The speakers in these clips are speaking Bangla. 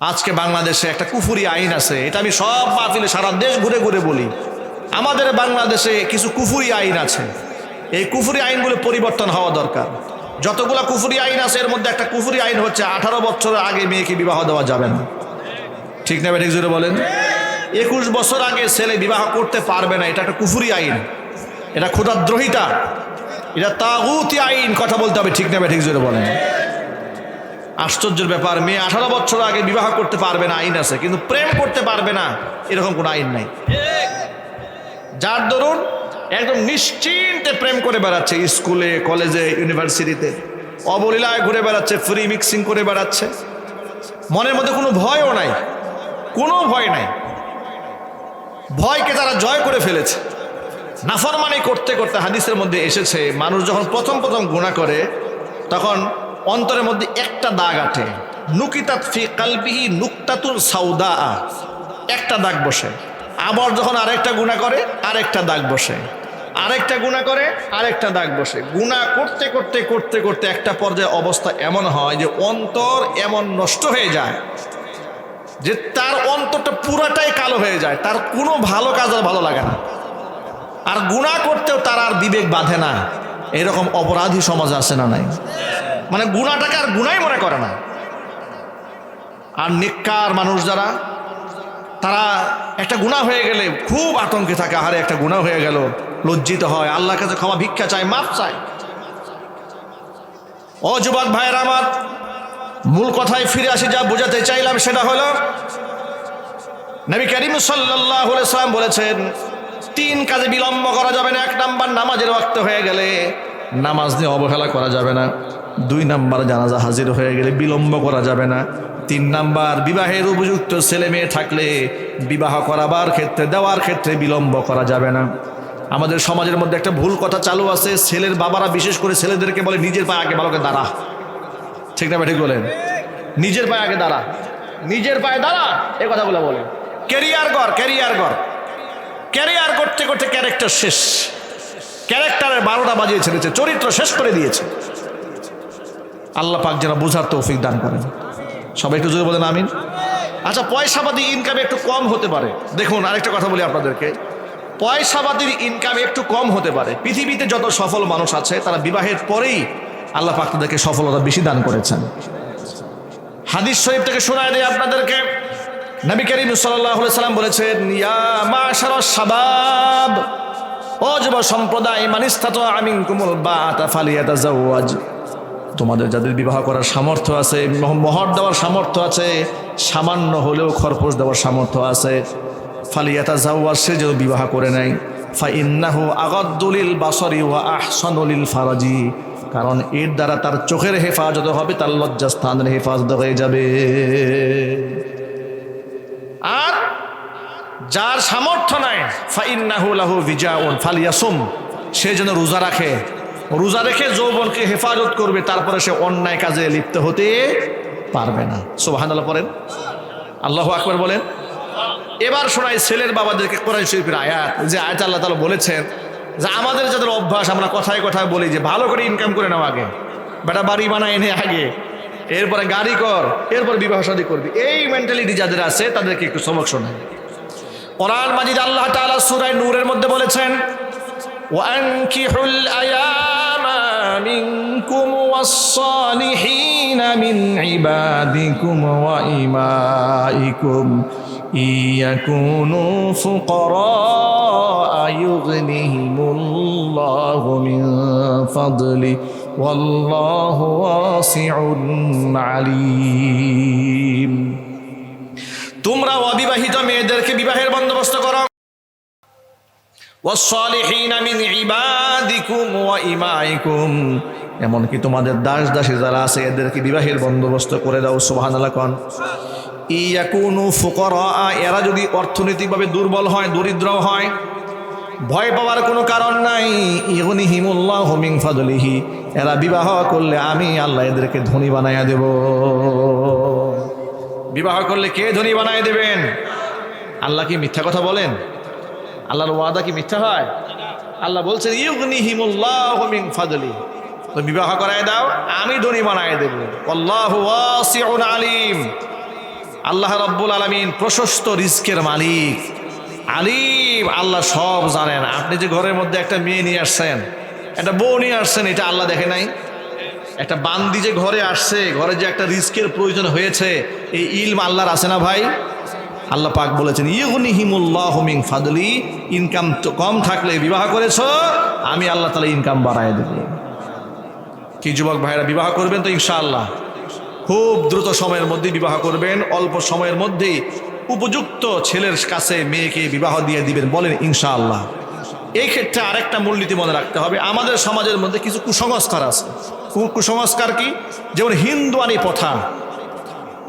আজকে বাংলাদেশে একটা কুফরি আইন আছে, এটা আমি সব মাহফিলে সারা দেশ ঘুরে ঘুরে বলি। আমাদের বাংলাদেশে কিছু কুফরি আইন আছে, এই কুফরি আইনগুলো পরিবর্তন হওয়া দরকার। যতগুলো কুফরি আইন আছে এর মধ্যে একটা কুফরি আইন হচ্ছে 18 বছরের আগে মেয়েকে বিবাহ দেওয়া যাবে না। ঠিক না ঠিক জোরে বলেন? 21 বছর আগে ছেলে বিবাহ করতে পারবে না, এটা একটা কুফরি আইন, এটা খোদাদ্রোহিতা, এটা তাগুতি আইন। কথা বলতে হবে, ঠিক না ঠিক জোরে বলেন? আশ্চর্যের ব্যাপার, মেয়ে 18 বছর আগে বিবাহ করতে পারবে না আইন আছে, কিন্তু প্রেম করতে পারবে না এরকম কোনো আইন নাই। যার দরুন একদম নিশ্চিন্তে প্রেম করে বেড়াচ্ছে, স্কুলে কলেজে ইউনিভার্সিটিতে অবলীলায় ঘুরে বেড়াচ্ছে, ফ্রি মিক্সিং করে বেড়াচ্ছে, মনের মধ্যে কোনো ভয়ও নাই, কোনো ভয় নাই। ভয়কে তারা জয় করে ফেলেছে। নাফরমানি করতে করতে হাদিসের মধ্যে এসেছে, মানুষ যখন প্রথম প্রথম গুনাহ করে তখন অন্তরের মধ্যে একটা দাগ আটে, নুকিতাত ফি কালবিহি নুকতাতুন সাউদা, একটা দাগ বসে। আবার যখন আরেকটা গুনাহ করে আরেকটা দাগ বসে, আরেকটা গুনাহ করে আরেকটা দাগ বসে। গুনাহ করতে করতে করতে করতে একটা পর্যায়ে অবস্থা এমন হয় যে অন্তর এমন নষ্ট হয়ে যায় যে তার অন্তরটা পুরাটাই কালো হয়ে যায়, তার কোনো ভালো কাজ আর ভালো লাগে না, আর গুনাহ করতেও তার আর বিবেক বাঁধে না। এরকম অপরাধী সমাজ আছে না নাই? মানে গুনাহটাকে আর গুনাহই মনে করে না। আর নেককার মানুষ যারা, তারা একটা গুনাহ হয়ে গেলে খুব আতঙ্কে থাকে, আহারে একটা গুনাহ হয়ে গেল, লজ্জিত হয়, আল্লাহর কাছে ক্ষমা ভিক্ষা চায়, মাফ চায়। ও যুবক ভাইয়েরা আমার, মূল কথায় ফিরে আসি, যা বোঝাতে চাইলাম সেটা হলো নবী করিম সাল্লাল্লাহু আলাইহি সাল্লাম বলেছেন 3 কাজে বিলম্ব করা যাবে না। 1 নাম্বার, নামাজের ওয়াক্ত হয়ে গেলে নামাজ নিয়ে অবহেলা করা যাবে না। 2 নাম্বার, জানাজা হাজির হয়ে গেলে বিলম্ব করা যাবে না। 3 নাম্বার, বিবাহের উপযুক্ত ছেলে মেয়ে থাকলে বিবাহ করাবার ক্ষেত্রে, দেওয়ার ক্ষেত্রে বিলম্ব করা যাবে না। আমাদের সমাজের মধ্যে একটা ভুল কথা চালু আছে, ছেলের বাবারা বিশেষ করে ছেলেদেরকে বলে নিজের পায়ে আগে ভালো করে দাঁড়া। ঠিক না ঠিক বলেন? নিজের পায়ে আগে দাঁড়া, নিজের পায়ে দাঁড়া, এ কথাগুলো বলে। ক্যারিয়ার কর, ক্যারিয়ার কর, ক্যারিয়ার করতে করতে ক্যারেক্টার শেষ, ক্যারেক্টারের 12টা বাজিয়ে ছেড়েছে, চরিত্র শেষ করে দিয়েছে। আল্লাহ পাক যেন বুঝার তৌফিক দান করেন। সবাই একটু জোরে বলেন আমিন। আচ্ছা, পয়সাবাদী ইনকাম একটু কম হতে পারে। দেখুন, আরেকটা কথা বলি আপনাদেরকে, পয়সাবাদীর ইনকাম একটু কম হতে পারে। পৃথিবীতে যত সফল মানুষ আছে তারা বিবাহের পরেই আল্লাহ পাক তাদেরকে সফলতা বেশি দান করেছেন। হাদিস শরীফ থেকে শোনায় দেয় আপনাদেরকে, নবী করিম সাল্লাল্লাহু আলাইহি সাল্লাম বলেছেন, ইয়া মাশারাশ শাবাব, ও যুব সম্প্রদায়, মান ইসতাতা মিনকুমুল বাআতা ফালিয়াতাজাওয়াজ, তোমাদের যাদের বিবাহ করার সামর্থ্য আছে, মোহর দেওয়ার সামর্থ্য আছে, সামান্য হলেও খরপোশ দেওয়ার সামর্থ্য আছে, ফালিয়াতাজাওয়াজ, সে যেন বিবাহ করে নেয়। ফাইন্নাহু আগাদ্দু লিল বাসারি ওয়া আহসানু লিল ফারাজি, কারণ এর দ্বারা তার চোখের হেফাজত হবে, তার লজ্জাস্থানের হেফাজত হয়ে যাবে। আর যার সামর্থ্য নাই, ফাইন্নাহু লাহু বিজাউন ফালিয়াসুম, সে যেন রোজা রাখে, রোজা রেখে যৌবনকে হেফাজত করবে, তারপরে সে অন্যায় কাজে লিপ্ত হতে পারবে না। সুবহানাল্লাহ পড়েন, আল্লাহু আকবার বলেন। এবার শোনাই ছেলের বাবাদেরকে কোরআন শরীফের আয়াত, যে আয়াত আল্লাহ তাআলা বলেছেন যে আমাদের যাদের অভ্যাস, আমরা কথায় কথায় বলি যে ভালো করে ইনকাম করে নাও আগে, বেটা বাড়ি বানায় এনে আগে, এরপরে গাড়ি কর, এরপর বিবাহ শাদী করবি, এই মেন্টালিটি যাদের আছে তাদেরকে একটু সবক শোনায়। কোরআন মাজিদ আল্লাহ তাআলা সূরা নূরের মধ্যে বলেছেন, ওয়ানকিহুল আয়ামা মিনকুম ওয়াস-সালিহিনা মিন ইবাদিকুম ওয়া ইমাইকুম ইয়াকুনু ফুকারা ইউগনিহিমুল্লাহু মিন ফাদলি ওয়াল্লাহু ওয়াসিউন আলীম। তোমরা অবিবাহিত মেয়েদেরকে বিবাহের বন্দোবস্ত করো, ওয়াস-সালিহিনা মিন ইবাদিকুম ওয়া ইমাইকুম, এমনকি তোমাদের দাস দাসী যারা আছে এদেরকে বিবাহের বন্দোবস্ত করে দাও। সুবহানাল্লাহ কোন। ইয়াকুনু ফুকারা, এরা যদি অর্থনৈতিকভাবে দুর্বল হয়, দরিদ্র হয়, ভয় পাওয়ার কোনো কারণ নাই। ইগনিহিমুল্লাহু মিন ফাদলিহি, এরা বিবাহ করলে আমি আল্লাহ এদেরকে ধনী বানায়া দেব। বিবাহ করলে কে ধনী বানায় দেবেন? আল্লাহ কি মিথ্যা কথা বলেন? আল্লাহর ওয়াদা কি মিথ্যা হয়? আল্লাহ বলছেন ইউগনিহিমুল্লাহু মিন ফাদলি, তো বিবাহ করায় দাও, আমি ধনী বানায় দেব। আল্লাহু ওয়াসিউন আলিম, আল্লাহ রাব্বুল আলামিন প্রশস্ত রিজকের মালিক, আলিম, আল্লাহ সব জানেন। আপনি যে ঘরের মধ্যে একটা মেয়ে নিয়ে আসছেন, একটা বউ নিয়ে আসছেন, এটা আল্লাহ দেখে নাই? একটা বান্দি যে ঘরে আসছে, ঘরে যে একটা রিজকের প্রয়োজন হয়েছে, এই ইলম আল্লাহর আছে না ভাই? আল্লাহ পাক বলেছেন ইউগনিহিমুল্লাহু মিন ফাদলি, ইনকাম কম থাকলে বিবাহ করেছো, আমি আল্লাহ তাআলা ইনকাম বাড়ায় দেব। কি যুবক ভাইরা বিবাহ করবেন তো ইনশাআল্লাহ? খুব দ্রুত সময়ের মধ্যে বিবাহ করবেন, অল্প সময়ের মধ্যেই উপযুক্ত ছেলের কাছে মেয়েকে বিবাহ দিয়ে দিবেন, বলেন ইনশাআল্লাহ। এই ক্ষেত্রে আরেকটা মূলনীতি মনে রাখতে হবে, আমাদের সমাজের মধ্যে কিছু কুসংস্কার আছে। কুসংস্কার কি? যেমন হিন্দুয়ানি প্রথা,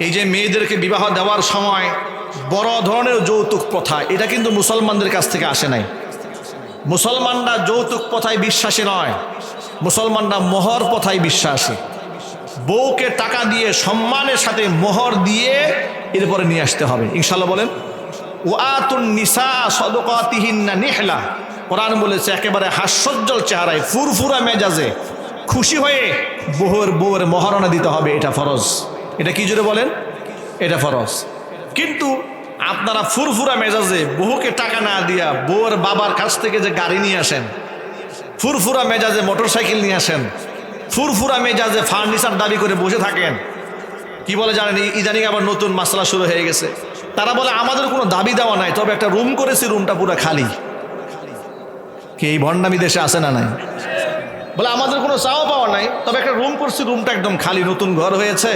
এই যে মেয়েদেরকে বিবাহ দেওয়ার সময় বড় ধরনের যৌতুক প্রথা, এটা কিন্তু মুসলমানদের কাছ থেকে আসে নাই। মুসলমানরা যৌতুক প্রথায় বিশ্বাসী নয়, মুসলমানরা মোহর প্রথায় বিশ্বাসী। বউকে টাকা দিয়ে সম্মানের সাথে মোহর দিয়ে এরপরে নিয়ে আসতে হবে ইনশাআল্লাহ, বলেন। ওয়াতুন নিসা সাদাকাতিহিন্না নিহলা, কোরআন বলেছে একেবারে হাস্যোজ্জ্বল চেহারায়, ফুরফুরা মেজাজে খুশি হয়ে বউয়ের মহারণা দিতে হবে, এটা ফরজ। এটা কি জোরে বলেন? এটা ফরজ। কিন্তু আপনারা ফুরফুরা মেজাজে বহুকে টাকা না দিয়া বউয়ের বাবার কাছ থেকে যে গাড়ি নিয়ে আসেন, ফুরফুরা মেজাজে মোটরসাইকেল নিয়ে আসেন, ফুরফুরা মেজাজে ফার্নিচার দাবি করে বসে থাকেন। কি বলে জানেন? ইদানিং আবার নতুন মাসলা শুরু হয়ে গেছে। তারা বলে আমাদের কোনো দাবি দেওয়া নাই, তবে একটা রুম করেছি, রুমটা পুরো খালি। কি এই ভণ্ডামি দেশে আছে না নাই? বলে আমাদের কোনো চাওয়া পাওয়া নাই, তবে একটা রুম করছি, রুমটা একদম খালি, নতুন ঘর হয়েছে,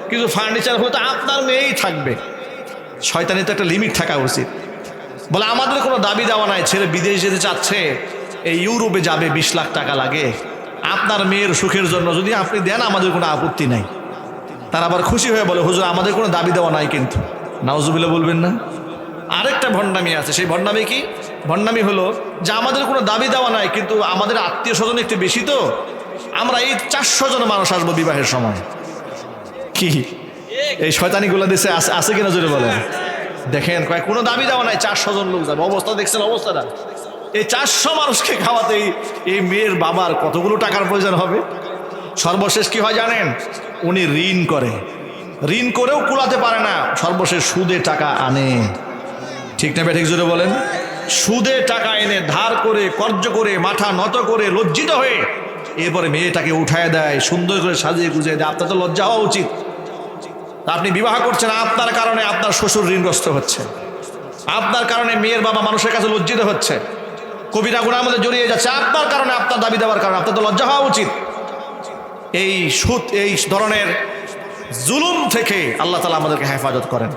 কিন্তু ফার্নিচার হলে তো আপনার মেয়েই থাকবে। শয়তানি তো একটা লিমিট থাকা উচিত। বলে আমাদের কোনো দাবি দেওয়া নাই, ছেলে বিদেশ যেতে চাচ্ছে, এই ইউরোপে যাবে, 20 লাখ টাকা লাগে, আপনার মেয়ের সুখের জন্য যদি আপনি দেন আমাদের কোনো আপত্তি নাই। তারা আবার খুশি হয়ে বলে হুজুর আমাদের কোনো দাবি দেওয়া নাই, কিন্তু নাউজুবিল্লাহ বলবেন না। আরেকটা ভণ্ডামি আছে, সেই ভণ্ডামি কি? ভণ্ডামি হলো যে আমাদের কোনো দাবি দেওয়া নাই, কিন্তু আমাদের আত্মীয় স্বজন একটু বেশি, তো আমরা এই 400 জন মানুষ আসবো বিবাহের সময়। কি এই শয়তানিগুলো দেশে আছে কিনা জোরে বলেন? দেখেন কয় কোনো দাবি দেওয়া নাই, 400 জন লোক যাবে। অবস্থা দেখছেন অবস্থাটা? এই 400 মানুষকে খাওয়াতে এই মেয়ের বাবার কতগুলো টাকার প্রয়োজন হবে। সর্বশেষ কি হয় জানেন? উনি ঋণ করে, ঋণ করেও কুলাতে পারে না, সর্বশেষ সুদে টাকা আনে। ঠিক না ঠিক জোরে বলেন? সুদে টাকা এনে ধার করে কর্জ করে মাথা নত করে লজ্জিত হয়ে এরপরে মেয়েটাকে উঠায় দেয়, সুন্দর করে সাজিয়ে গুজিয়ে দেয়। আপনার তো লজ্জা হওয়া উচিত। আপনি বিবাহ করছেন, আপনার কারণে আপনার শ্বশুর ঋণগ্রস্ত হচ্ছে, আপনার কারণে মেয়ের বাবা মানুষের কাছে লজ্জিত হচ্ছে, কবিরা গুনার মধ্যে জড়িয়ে যাচ্ছে, আপনার কারণে, আপনার দাবি দেওয়ার কারণে। আপনার তো লজ্জা হওয়া উচিত। এই সুদ, এই ধরনের জুলুম থেকে আল্লাহ তাআলা আমাদেরকে হেফাজত করেন।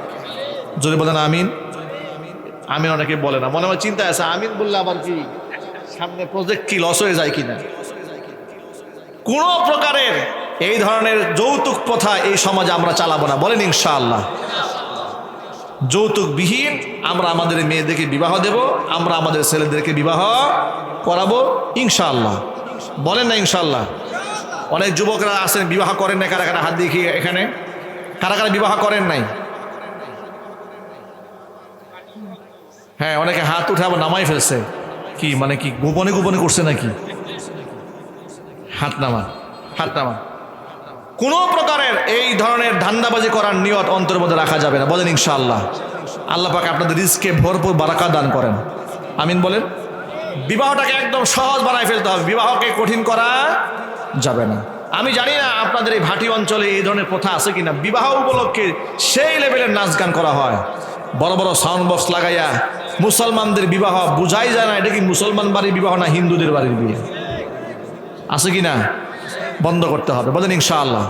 যদি বলেন আমিন। আমিন অনেকে বলে না, মনে হয় চিন্তা আছে, আমিন বললে আবার কি সামনে প্রজেক্ট কি লস হয়ে যায় কিনা। কোন প্রকারের এই ধরনের যৌতুক প্রথা এই সমাজে আমরা চালাবো না, বলেন ইনশাআল্লাহ। যৌতুকবিহীন আমরা আমাদের মেয়েদেরকে বিবাহ দেব, আমরা আমাদের ছেলেদেরকে বিবাহ করাবো ইনশাআল্লাহ, বলেন না ইনশাআল্লাহ। অনেক যুবকরা আছেন বিবাহ করেন না, কারা কারা হাত দেখি এখানে, কারা কারা বিবাহ করেন নাই? হ্যাঁ, অনেকে হাত উঠে আবার নামাই ফেলছে। কি মানে কি গোপনে গোপনে করছে নাকি? হাত নামা, হাত নামা। কোনো প্রকারের এই ধরনের ধান্দাবাজি করার নিয়ত অন্তরের মধ্যে রাখা যাবে না, বলেন ইনশাআল্লাহ। আল্লাহ পাক আপনাদের রিজকে ভরপুর বারাকাত দান করেন, আমিন বলেন। বিবাহটাকে একদম সহজ বানাই ফেলতে হবে, বিবাহকে কঠিন করা যাবে না। আমি জানি না আপনাদের এই ভাটি অঞ্চলে এই ধরনের প্রথা আছে কিনা, বিবাহ উপলক্ষে সেই লেভেলের নাচ গান করা হয়, বড় বড় সাউন্ড বক্স লাগাইয়া। মুসলমানদের বিবাহ বুঝাই যায় না এটা কি মুসলমান বাড়ির বিবাহ না হিন্দুদের বাড়ির বিয়ে। আছে কিনা? বন্ধ করতে হবে, বলেন ইনশাআল্লাহ।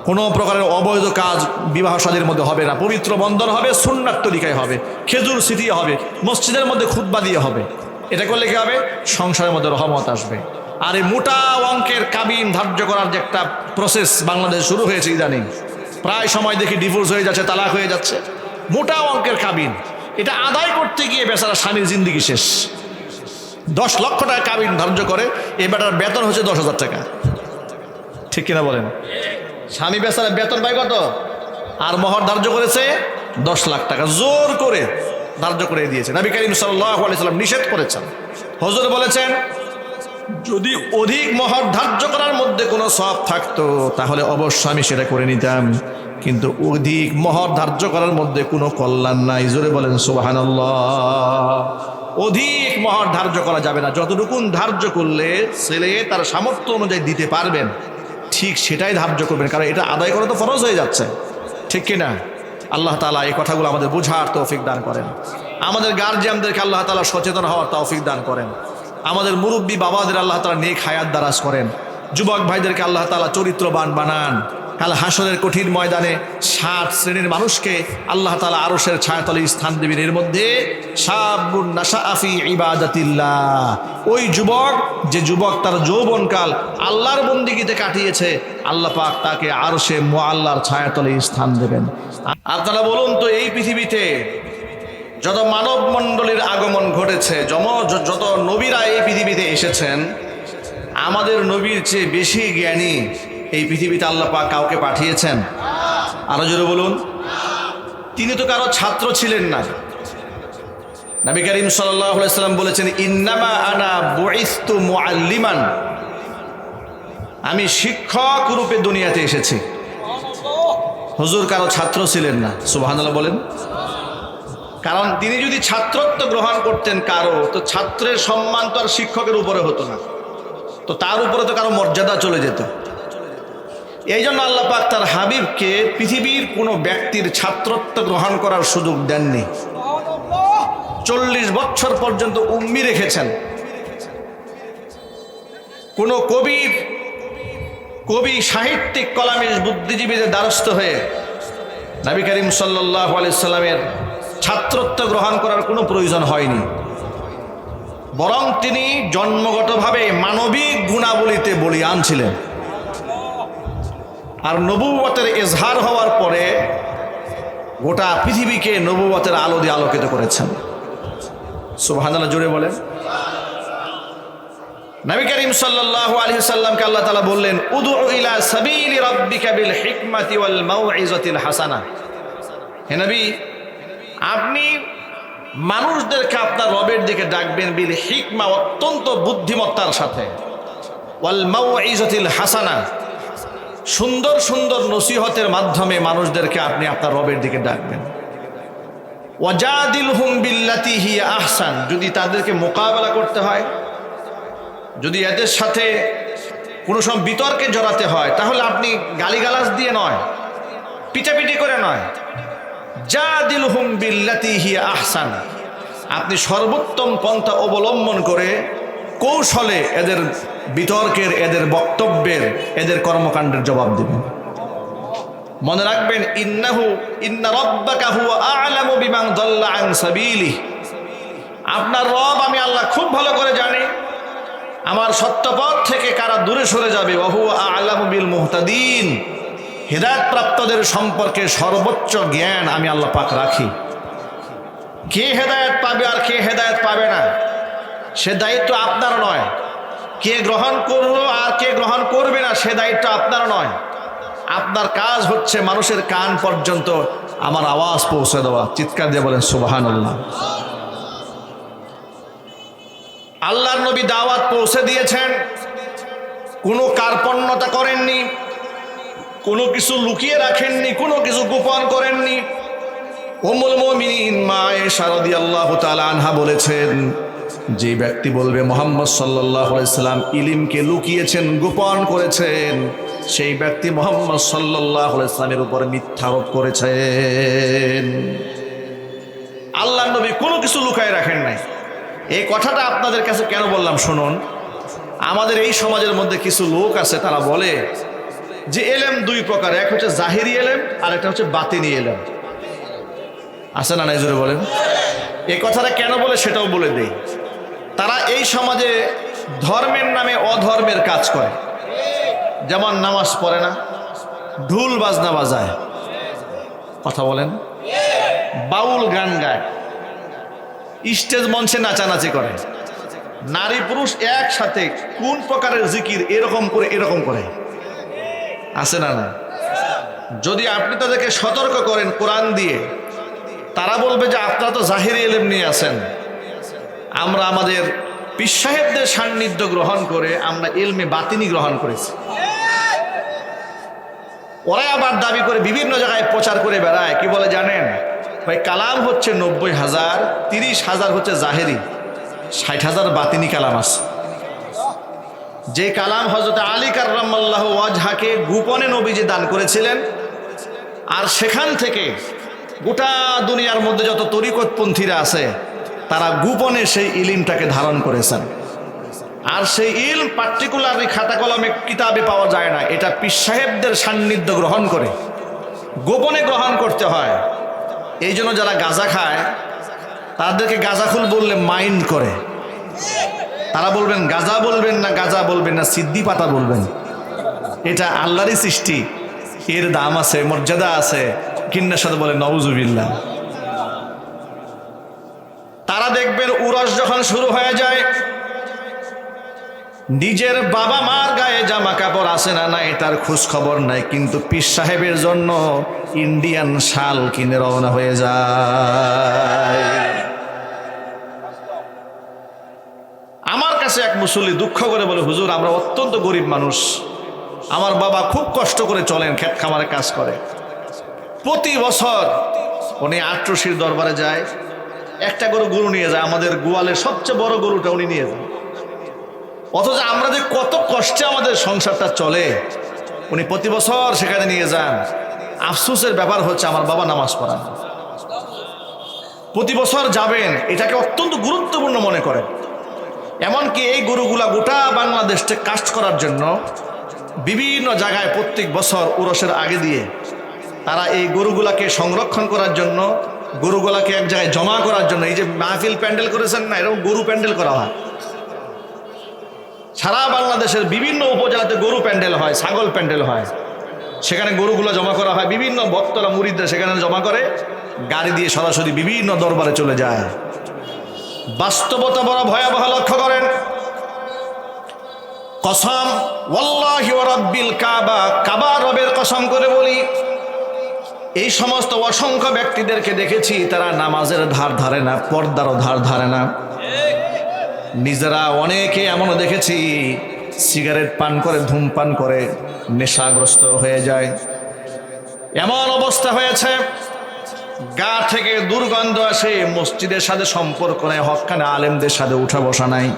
কোনো প্রকারের অবৈধ কাজ বিবাহ শাদীর মধ্যে হবে না, পবিত্র বন্ধন হবে, সুন্নাত তরিকায় হবে, খেজুর ছিটিয়ে হবে, মসজিদের মধ্যে খুতবা দিয়ে হবে। এটা করলে কি হবে? সংসারের মধ্যে রহমত আসবে। আর এই মোটা অঙ্কের কাবিন ধার্য করার যে একটা প্রসেস বাংলাদেশ শুরু হয়েছে ইদানিং, প্রায় সময় দেখি ডিভোর্স হয়ে যাচ্ছে, তালাক হয়ে যাচ্ছে। মোটা অঙ্কের কাবিন, এটা আদায় করতে গিয়ে বেচারা স্বামীর জিন্দিগি শেষ। 10 লক্ষ টাকা কাবিন ধার্য করে, এ বেটার বেতন হচ্ছে 10,000 টাকা। ঠিক কিনা বলেন? স্বামী বেচারা বেতন পায় কত? আর মোহর ধার্য করেছে 10 লাখ টাকা, জোর করে ধার্য করে দিয়েছে। নবী করিম সাল্লাল্লাহু আলাইহি সাল্লাম নিষেধ করেছেন। হুজুর বলেছেন যদি অধিক মোহর ধার্য করার মধ্যে কোনো সওয়াব থাকতো তাহলে অবশ্যই আমি সেটা করে নিতাম, কিন্তু অধিক মোহর ধার্য করার মধ্যে কোনো কল্যাণ নাই। জোরে বলেন সুবহানাল্লাহ। অধিক মোহর ধার্য করা যাবে না। যতটুকু ধার্য করলে ছেলে তার সামর্থ্য অনুযায়ী দিতে পারবেন, ঠিক সেটাই ধার্য করবেন, কারণ এটা আদায় করা তো ফরজ হয়ে যাচ্ছে, ঠিক কিনা? আল্লাহ তাআলা এই কথাগুলো আমাদের বুঝার তৌফিক দান করেন। আমাদের গার্জিয়ানদেরকে আল্লাহ তাআলা সচেতন হওয়ার তৌফিক দান করেন। আমাদের মুরব্বী বাবাদের আল্লাহ তাআলা নেক হায়াত দারাজ করেন। যুবক ভাইদেরকে আল্লাহ তাআলা চরিত্রবান বানান। কাল হাসরের কঠিন ময়দানে 60 শ্রেণীর মানুষকে আল্লাহ তাআলা আরশের ছায়াতলে স্থান দেবেন। এর মধ্যে শাবুন নাশাআ ফি ইবাদাতিল্লাহ, ওই যুবক যে যুবক তার যৌবনকাল আল্লাহর বন্দেগীতে কাটিয়েছে, আল্লাহ পাক তাকে আরশে মুআল্লার ছায়াতলে স্থান দেবেন। আপনারা বলুন তো, এই পৃথিবীতে যত মানব মণ্ডলীর আগমন ঘটেছে, যত নবীরা এই পৃথিবীতে এসেছেন, আমাদের নবীর চেয়ে বেশি জ্ঞানী এই পৃথিবীতে আল্লাহ পাক কাউকে পাঠিয়েছেন? আরো জোরে বলুন। তিনি তো কারো ছাত্র ছিলেন না। নবী করিম সাল্লাল্লাহু আলাইহি সাল্লাম বলেছেন, ইন্নামা আনা বুইসতু মুআল্লিমান, আমি শিক্ষক রূপে দুনিয়াতে এসেছি। হুজুর কারো ছাত্র ছিলেন না। সুবহানাল্লাহ বলেন। কারণ তিনি যদি ছাত্রত্ব গ্রহণ করতেন কারো, তো ছাত্রের সম্মান তো আর শিক্ষকের উপরে হতো না, তো তার উপরে তো কারো মর্যাদা চলে যেত। এই জন্য আল্লাহ পাক তার হাবিবকে পৃথিবীর কোনো ব্যক্তির ছাত্রত্ব গ্রহণ করার সুযোগ দেননি। 40 বছর পর্যন্ত উম্মি রেখেছেন। কোনো কবি সাহিত্যিক কলামিস্ট বুদ্ধিজীবীদের দ্বারস্থ হয়ে নবী করিম সাল্লাল্লাহু আলাইহি সাল্লামের ছাত্রত্ব গ্রহণ করার কোনো প্রয়োজন হয়নি। বরং তিনি জন্মগতভাবে মানবিক গুণাবলীতে বলীয়ান ছিলেন। আর নবুয়তের ইজহার হওয়ার পরে গোটা পৃথিবীকে নবুয়তের আলো দিয়ে আলোকিত করেছেন। সুবহানাল্লাহ জোরে বলেন। নবী করিম সাল্লাল্লাহু আলাইহি সাল্লামকে আল্লাহ তাআলা বললেন, উদউ ইলা সাবিলি রাব্বিকা বিল হিকমাতি ওয়াল মাউইজাতিল হাসানা। হে নবী, আপনি মানুষদেরকে আপনার রবের দিকে ডাকবেন বিল হিকমা, অত্যন্ত বুদ্ধিমত্তার সাথে, ওয়াল মাউইজাতিল হাসানা, সুন্দর সুন্দর নসিহতের মাধ্যমে মানুষদেরকে আপনি আপনার রবের দিকে ডাকবেন। ওয়াজাদিলহুম বিল্লাতি হিয়া আহসান, যদি তাদেরকে মোকাবেলা করতে হয়, যদি এদের সাথে কোনো সময় বিতর্কে জড়াতে হয়, তাহলে আপনি গালিগালাজ দিয়ে নয়, পিটাপিটি করে নয়, জাদিলহুম বিল্লাতি হিয়া আহসান, আপনি সর্বোত্তম পন্থা অবলম্বন করে কৌশলে এদের বিতর্কের, এদের বক্তব্যের, এদের কর্মকাণ্ডের জবাব দেবেন। মনে রাখবেন, ইন্না রাব্বাকা হুয়া আ'লামু বিমান দাল্লা আন সাবিলিহি, আপনার রব আমি আল্লাহ খুব ভালো করে জানি আমার সত্যপথ থেকে কারা দূরে সরে যাবে। ওয়া হুয়া আ'লামু বিল মুহতাদিন, হেদায়েত প্রাপ্তদের সম্পর্কে সর্বোচ্চ জ্ঞান আমি আল্লাহ পাক রাখি। কে হেদায়েত পাবে আর কে হেদায়েত পাবে না, সে দায়িত্ব আপনার নয়। কে গ্রহণ করলো আর কে গ্রহণ করবে না, সে দায়িত্ব আপনার নয়। আপনার কাজ হচ্ছে মানুষের কান পর্যন্ত আমার আওয়াজ পৌঁছে দেওয়া। চিৎকার দিয়ে বলেন সুবহানাল্লাহ। আল্লাহর নবী দাওয়াত পৌঁছে দিয়েছেন, কোনো কার্পণ্যতা করেননি, কোনো কিছু লুকিয়ে রাখেননি, কোনো কিছু গোপন করেননি। উম্মুল মুমিনিন মা আয়েশা রাদিয়াল্লাহু তাআলা আনহা বলেছেন, যে ব্যক্তি বলবে মুহাম্মদ সাল্লাল্লাহু আলাইহি সাল্লাম ইলমকে লুকিয়েছেন, গোপন করেছেন, সেই ব্যক্তি মুহাম্মদ সাল্লাল্লাহু আলাইহি সাল্লামের উপর মিথ্যারোপ করেছেন। আল্লাহর নবী কোনো কিছু লুকায় রাখেন নাই। এই কথাটা আপনাদের কাছে কেন বললাম শুনুন। আমাদের এই সমাজের মধ্যে কিছু লোক আছে, তারা বলে যে এলেম দুই প্রকার, এক হচ্ছে জাহিরি এলেম আর একটা হচ্ছে বাতিনি এলেম। আছে না নাই জোরে বলেন। এই কথাটা কেন বলে সেটাও বলে দেই। তারা এই সমাজে ধর্মের নামে অধর্মের কাজ করে, যেমন নামাজ পড়ে না, ঢোল বাজনা বাজায়, কথা বলেন, বাউল গান গায়, স্টেজ মঞ্চে নাচানাচি করে, নারী পুরুষ একসাথে কোন প্রকারের জিকির এরকম করে, আছে না না? যদি আপনি তাদেরকে সতর্ক করেন কোরআন দিয়ে, তারা বলবে যে আপনারা তো জাহিরি ইলম নিয়ে আছেন, আমরা আমাদের পীর সাহেবদের সান্নিধ্য গ্রহণ করে আমরা ইলমে বাতিনি গ্রহণ করেছি। ওরাই আবার দাবি করে বিভিন্ন জায়গায় প্রচার করে বেড়ায়, কি বলে জানেন ভাই? কালাম হচ্ছে 90,000, 30,000 হচ্ছে জাহেরি, 60,000 বাতিনি কালাম আছে। যে কালাম হযরত আলী কাররামাল্লাহু ওয়াজহাকে গোপনে নবীজি দান করেছিলেন, আর সেখান থেকে গোটা দুনিয়ার মধ্যে যত তরিকতপন্থীরা আছে তারা গোপনে সেই ইলমটাকে ধারণ করেছেন। আর সেই ইলম পার্টিকুলারলি খাতা কলমে কিতাবে পাওয়া যায় না, এটা পীর সাহেবদের সান্নিধ্য গ্রহণ করে গোপনে গ্রহণ করতে হয়। এই জন্য যারা গাঁজা খায় তাদেরকে গাঁজাখুল বললে মাইন্ড করে, তারা বলবেন গাঁজা বলবেন না, গাঁজা বলবেন না, সিদ্দি পাতা বলবেন। এটা আল্লাহরই সৃষ্টি, এর দাম আছে, মর্যাদা আছে। কিন্নার সাথে বলে নাউজুবিল্লাহ। তারা দেখবেন উরস যখন শুরু হয়ে যায়, নিজের বাবা মার গায়ে জামা কাপড় আছে না নাই তার খোঁজ খবর নাই, কিন্তু পীর সাহেবের জন্য ইন্ডিয়ান শাল কিনে রওনা হয়ে যায়। আমার কাছে এক মুসল্লি দুঃখ করে বলে, হুজুর আমরা অত্যন্ত গরিব মানুষ, আমার বাবা খুব কষ্ট করে চলেন, ক্ষেত খামারে কাজ করে। প্রতি বছর উনি আট্রসির দরবারে যায়, একটা গরু নিয়ে যায়, আমাদের গোয়ালের সবচেয়ে বড় গরুটা উনি নিয়ে যায়। অথচ আমরা যে কত কষ্টে আমাদের সংসারটা চলে, উনি প্রতি বছর সেখানে নিয়ে যান। আফসোসের ব্যাপার হচ্ছে আমার বাবা নামাজ পড়ান। প্রতি বছর যাবেন, এটাকে অত্যন্ত গুরুত্বপূর্ণ মনে করেন। এমনকি এই গরুগুলা গোটা বাংলাদেশে কাস্ট করার জন্য বিভিন্ন জায়গায় প্রত্যেক বছর উরসের আগে দিয়ে তারা এই গরুগুলাকে সংরক্ষণ করার জন্য, গরুগুলাকে এক জায়গায় জমা করার জন্য, এই যে মাহফিল প্যান্ডেল করেছেন না, এরকম গরু প্যান্ডেল করা হয়। সারা বাংলাদেশের বিভিন্ন উপজেলাতে গরু প্যান্ডেল হয়, ছাগল প্যান্ডেল হয়, সেখানে গরুগুলো জমা করা হয়। বিভিন্ন ভক্তরা মুরিদরা সেখানে জমা করে, গাড়ি দিয়ে সরাসরি বিভিন্ন দরবারে চলে যায়। বাস্তবতা বড় ভয়াবহ, লক্ষ্য করেন। কসম ওয়াল্লাহি ওয়া রাব্বিল কাবা, কাবা রবের কসম করে বলি, এই সমস্ত অসংখ্য ব্যক্তিদেরকে দেখেছি তারা নামাজের ধার ধারে না, পর্দারও ধার ধারে না। নিজেরা অনেকে এমনও দেখেছি সিগারেট পান করে, ধূমপান করে নেশাগ্রস্ত হয়ে যায়। এমন অবস্থা হয়েছে গা থেকে দুর্গন্ধ আসে, মসজিদের সাথে সম্পর্ক নাই, হক্কানে আলেমদের সাথে উঠা বসা নাই,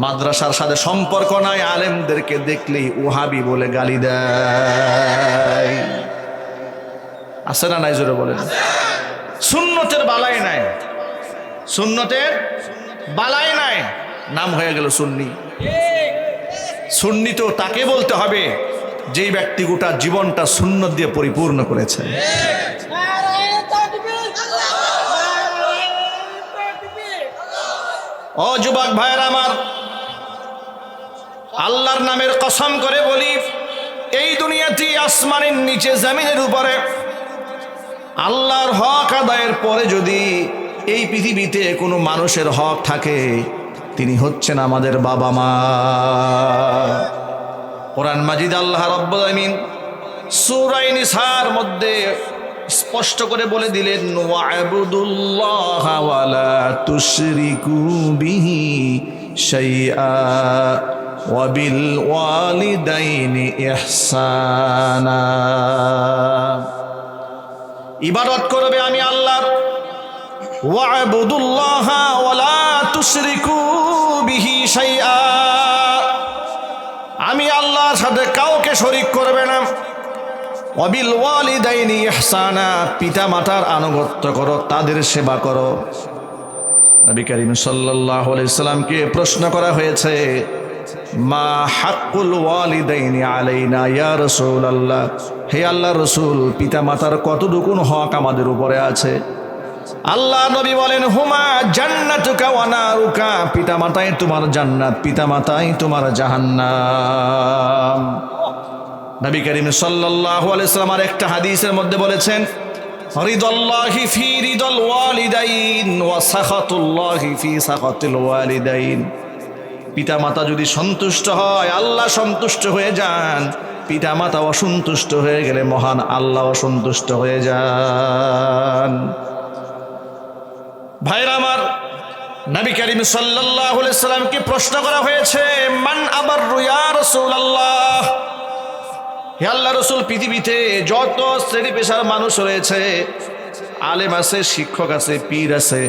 মাদ্রাসার সাথে সম্পর্ক নাই, আলেমদেরকে দেখলেই ওহাবি বলে গালি দেয়। আছে না নাই? জোরে বলেন। সুন্নতের বালাই নাই, সুন্নতের বালাই নাই, নাম হয়ে গেল সুন্নি। সুন্নি তো তাকে বলতে হবে যেই ব্যক্তি গোটা জীবনটা সুন্নত দিয়ে পরিপূর্ণ করেছে। ও যুবক ভাইয়ের আমার, আল্লাহর নামের কসম করে বলি, এই দুনিয়াতে আসমানের নিচে জমিনের উপরে আল্লাহর হক আদায়ের পরে যদি এই পৃথিবীতে কোনো মানুষের হক থাকে, তিনি হচ্ছেন আমাদের বাবা মা। কোরআন মাজিদ আল্লাহ রাব্বুল আলামিন সূরা নিসার মধ্যে স্পষ্ট করে বলে দিলেন, ওয়া'বুদুল্লাহ ওয়া লা তুশরিকু বিহি শাইআ ওয়া বিল ওয়ালিদাইনি ইহসানা। ইবাদত করবে আমি আল্লাহর, ওয়া'বুদুল্লাহ ওয়া লা তুশরিকু বিহি শাইআ, আমি আল্লাহর সাথে কাউকে শরীক করবে না। ওয়াবিল ওয়ালিদাইনি ইহসানা, পিতা মাতার আনুগত্য করো, তাদের সেবা করো। নবী করিম সাল্লাল্লাহু আলাইহি সাল্লামকে প্রশ্ন করা হয়েছে, মা হাক্কুল ওয়ালিদাইনি আলাইনা ইয়া রাসূলুল্লাহ, হে আল্লাহর রাসূল, পিতা মাতার কতটুকু হক আমাদের উপরে আছে? আল্লাহ নবী বলেন, হুমা জান্নাতুকা ওয়া নারুকা, পিতা মাতাই তোমার জান্নাত, পিতা মাতাই তোমার জাহান্নাম। নবী করিম সাল্লাল্লাহু আলাইহি সাল্লাম আর একটা হাদিসের মধ্যে বলেছেন, রিদাল্লাহি ফি রিদাল ওয়ালিদাইন ওয়া সাখাতুল্লাহি ফি সাখাতিল ওয়ালিদাইন। পিতা মাতা যদি সন্তুষ্ট হয়, আল্লাহ সন্তুষ্ট হয়ে যান। পিতা মাতা অসন্তুষ্ট হয়ে গেলে মহান আল্লাহ অসন্তুষ্ট হয়ে যান। ভাইরা আমার, নবী করিম সাল্লাল্লাহু আলাইহি সাল্লামকে প্রশ্ন করা হয়েছে, মান আবাররু ইয়া রাসূলুল্লাহ, হে আল্লাহ রসুল, পৃথিবীতে যত শ্রেণী পেশার মানুষ রয়েছে, আলেম আছে, শিক্ষক আছে, পীর আছে,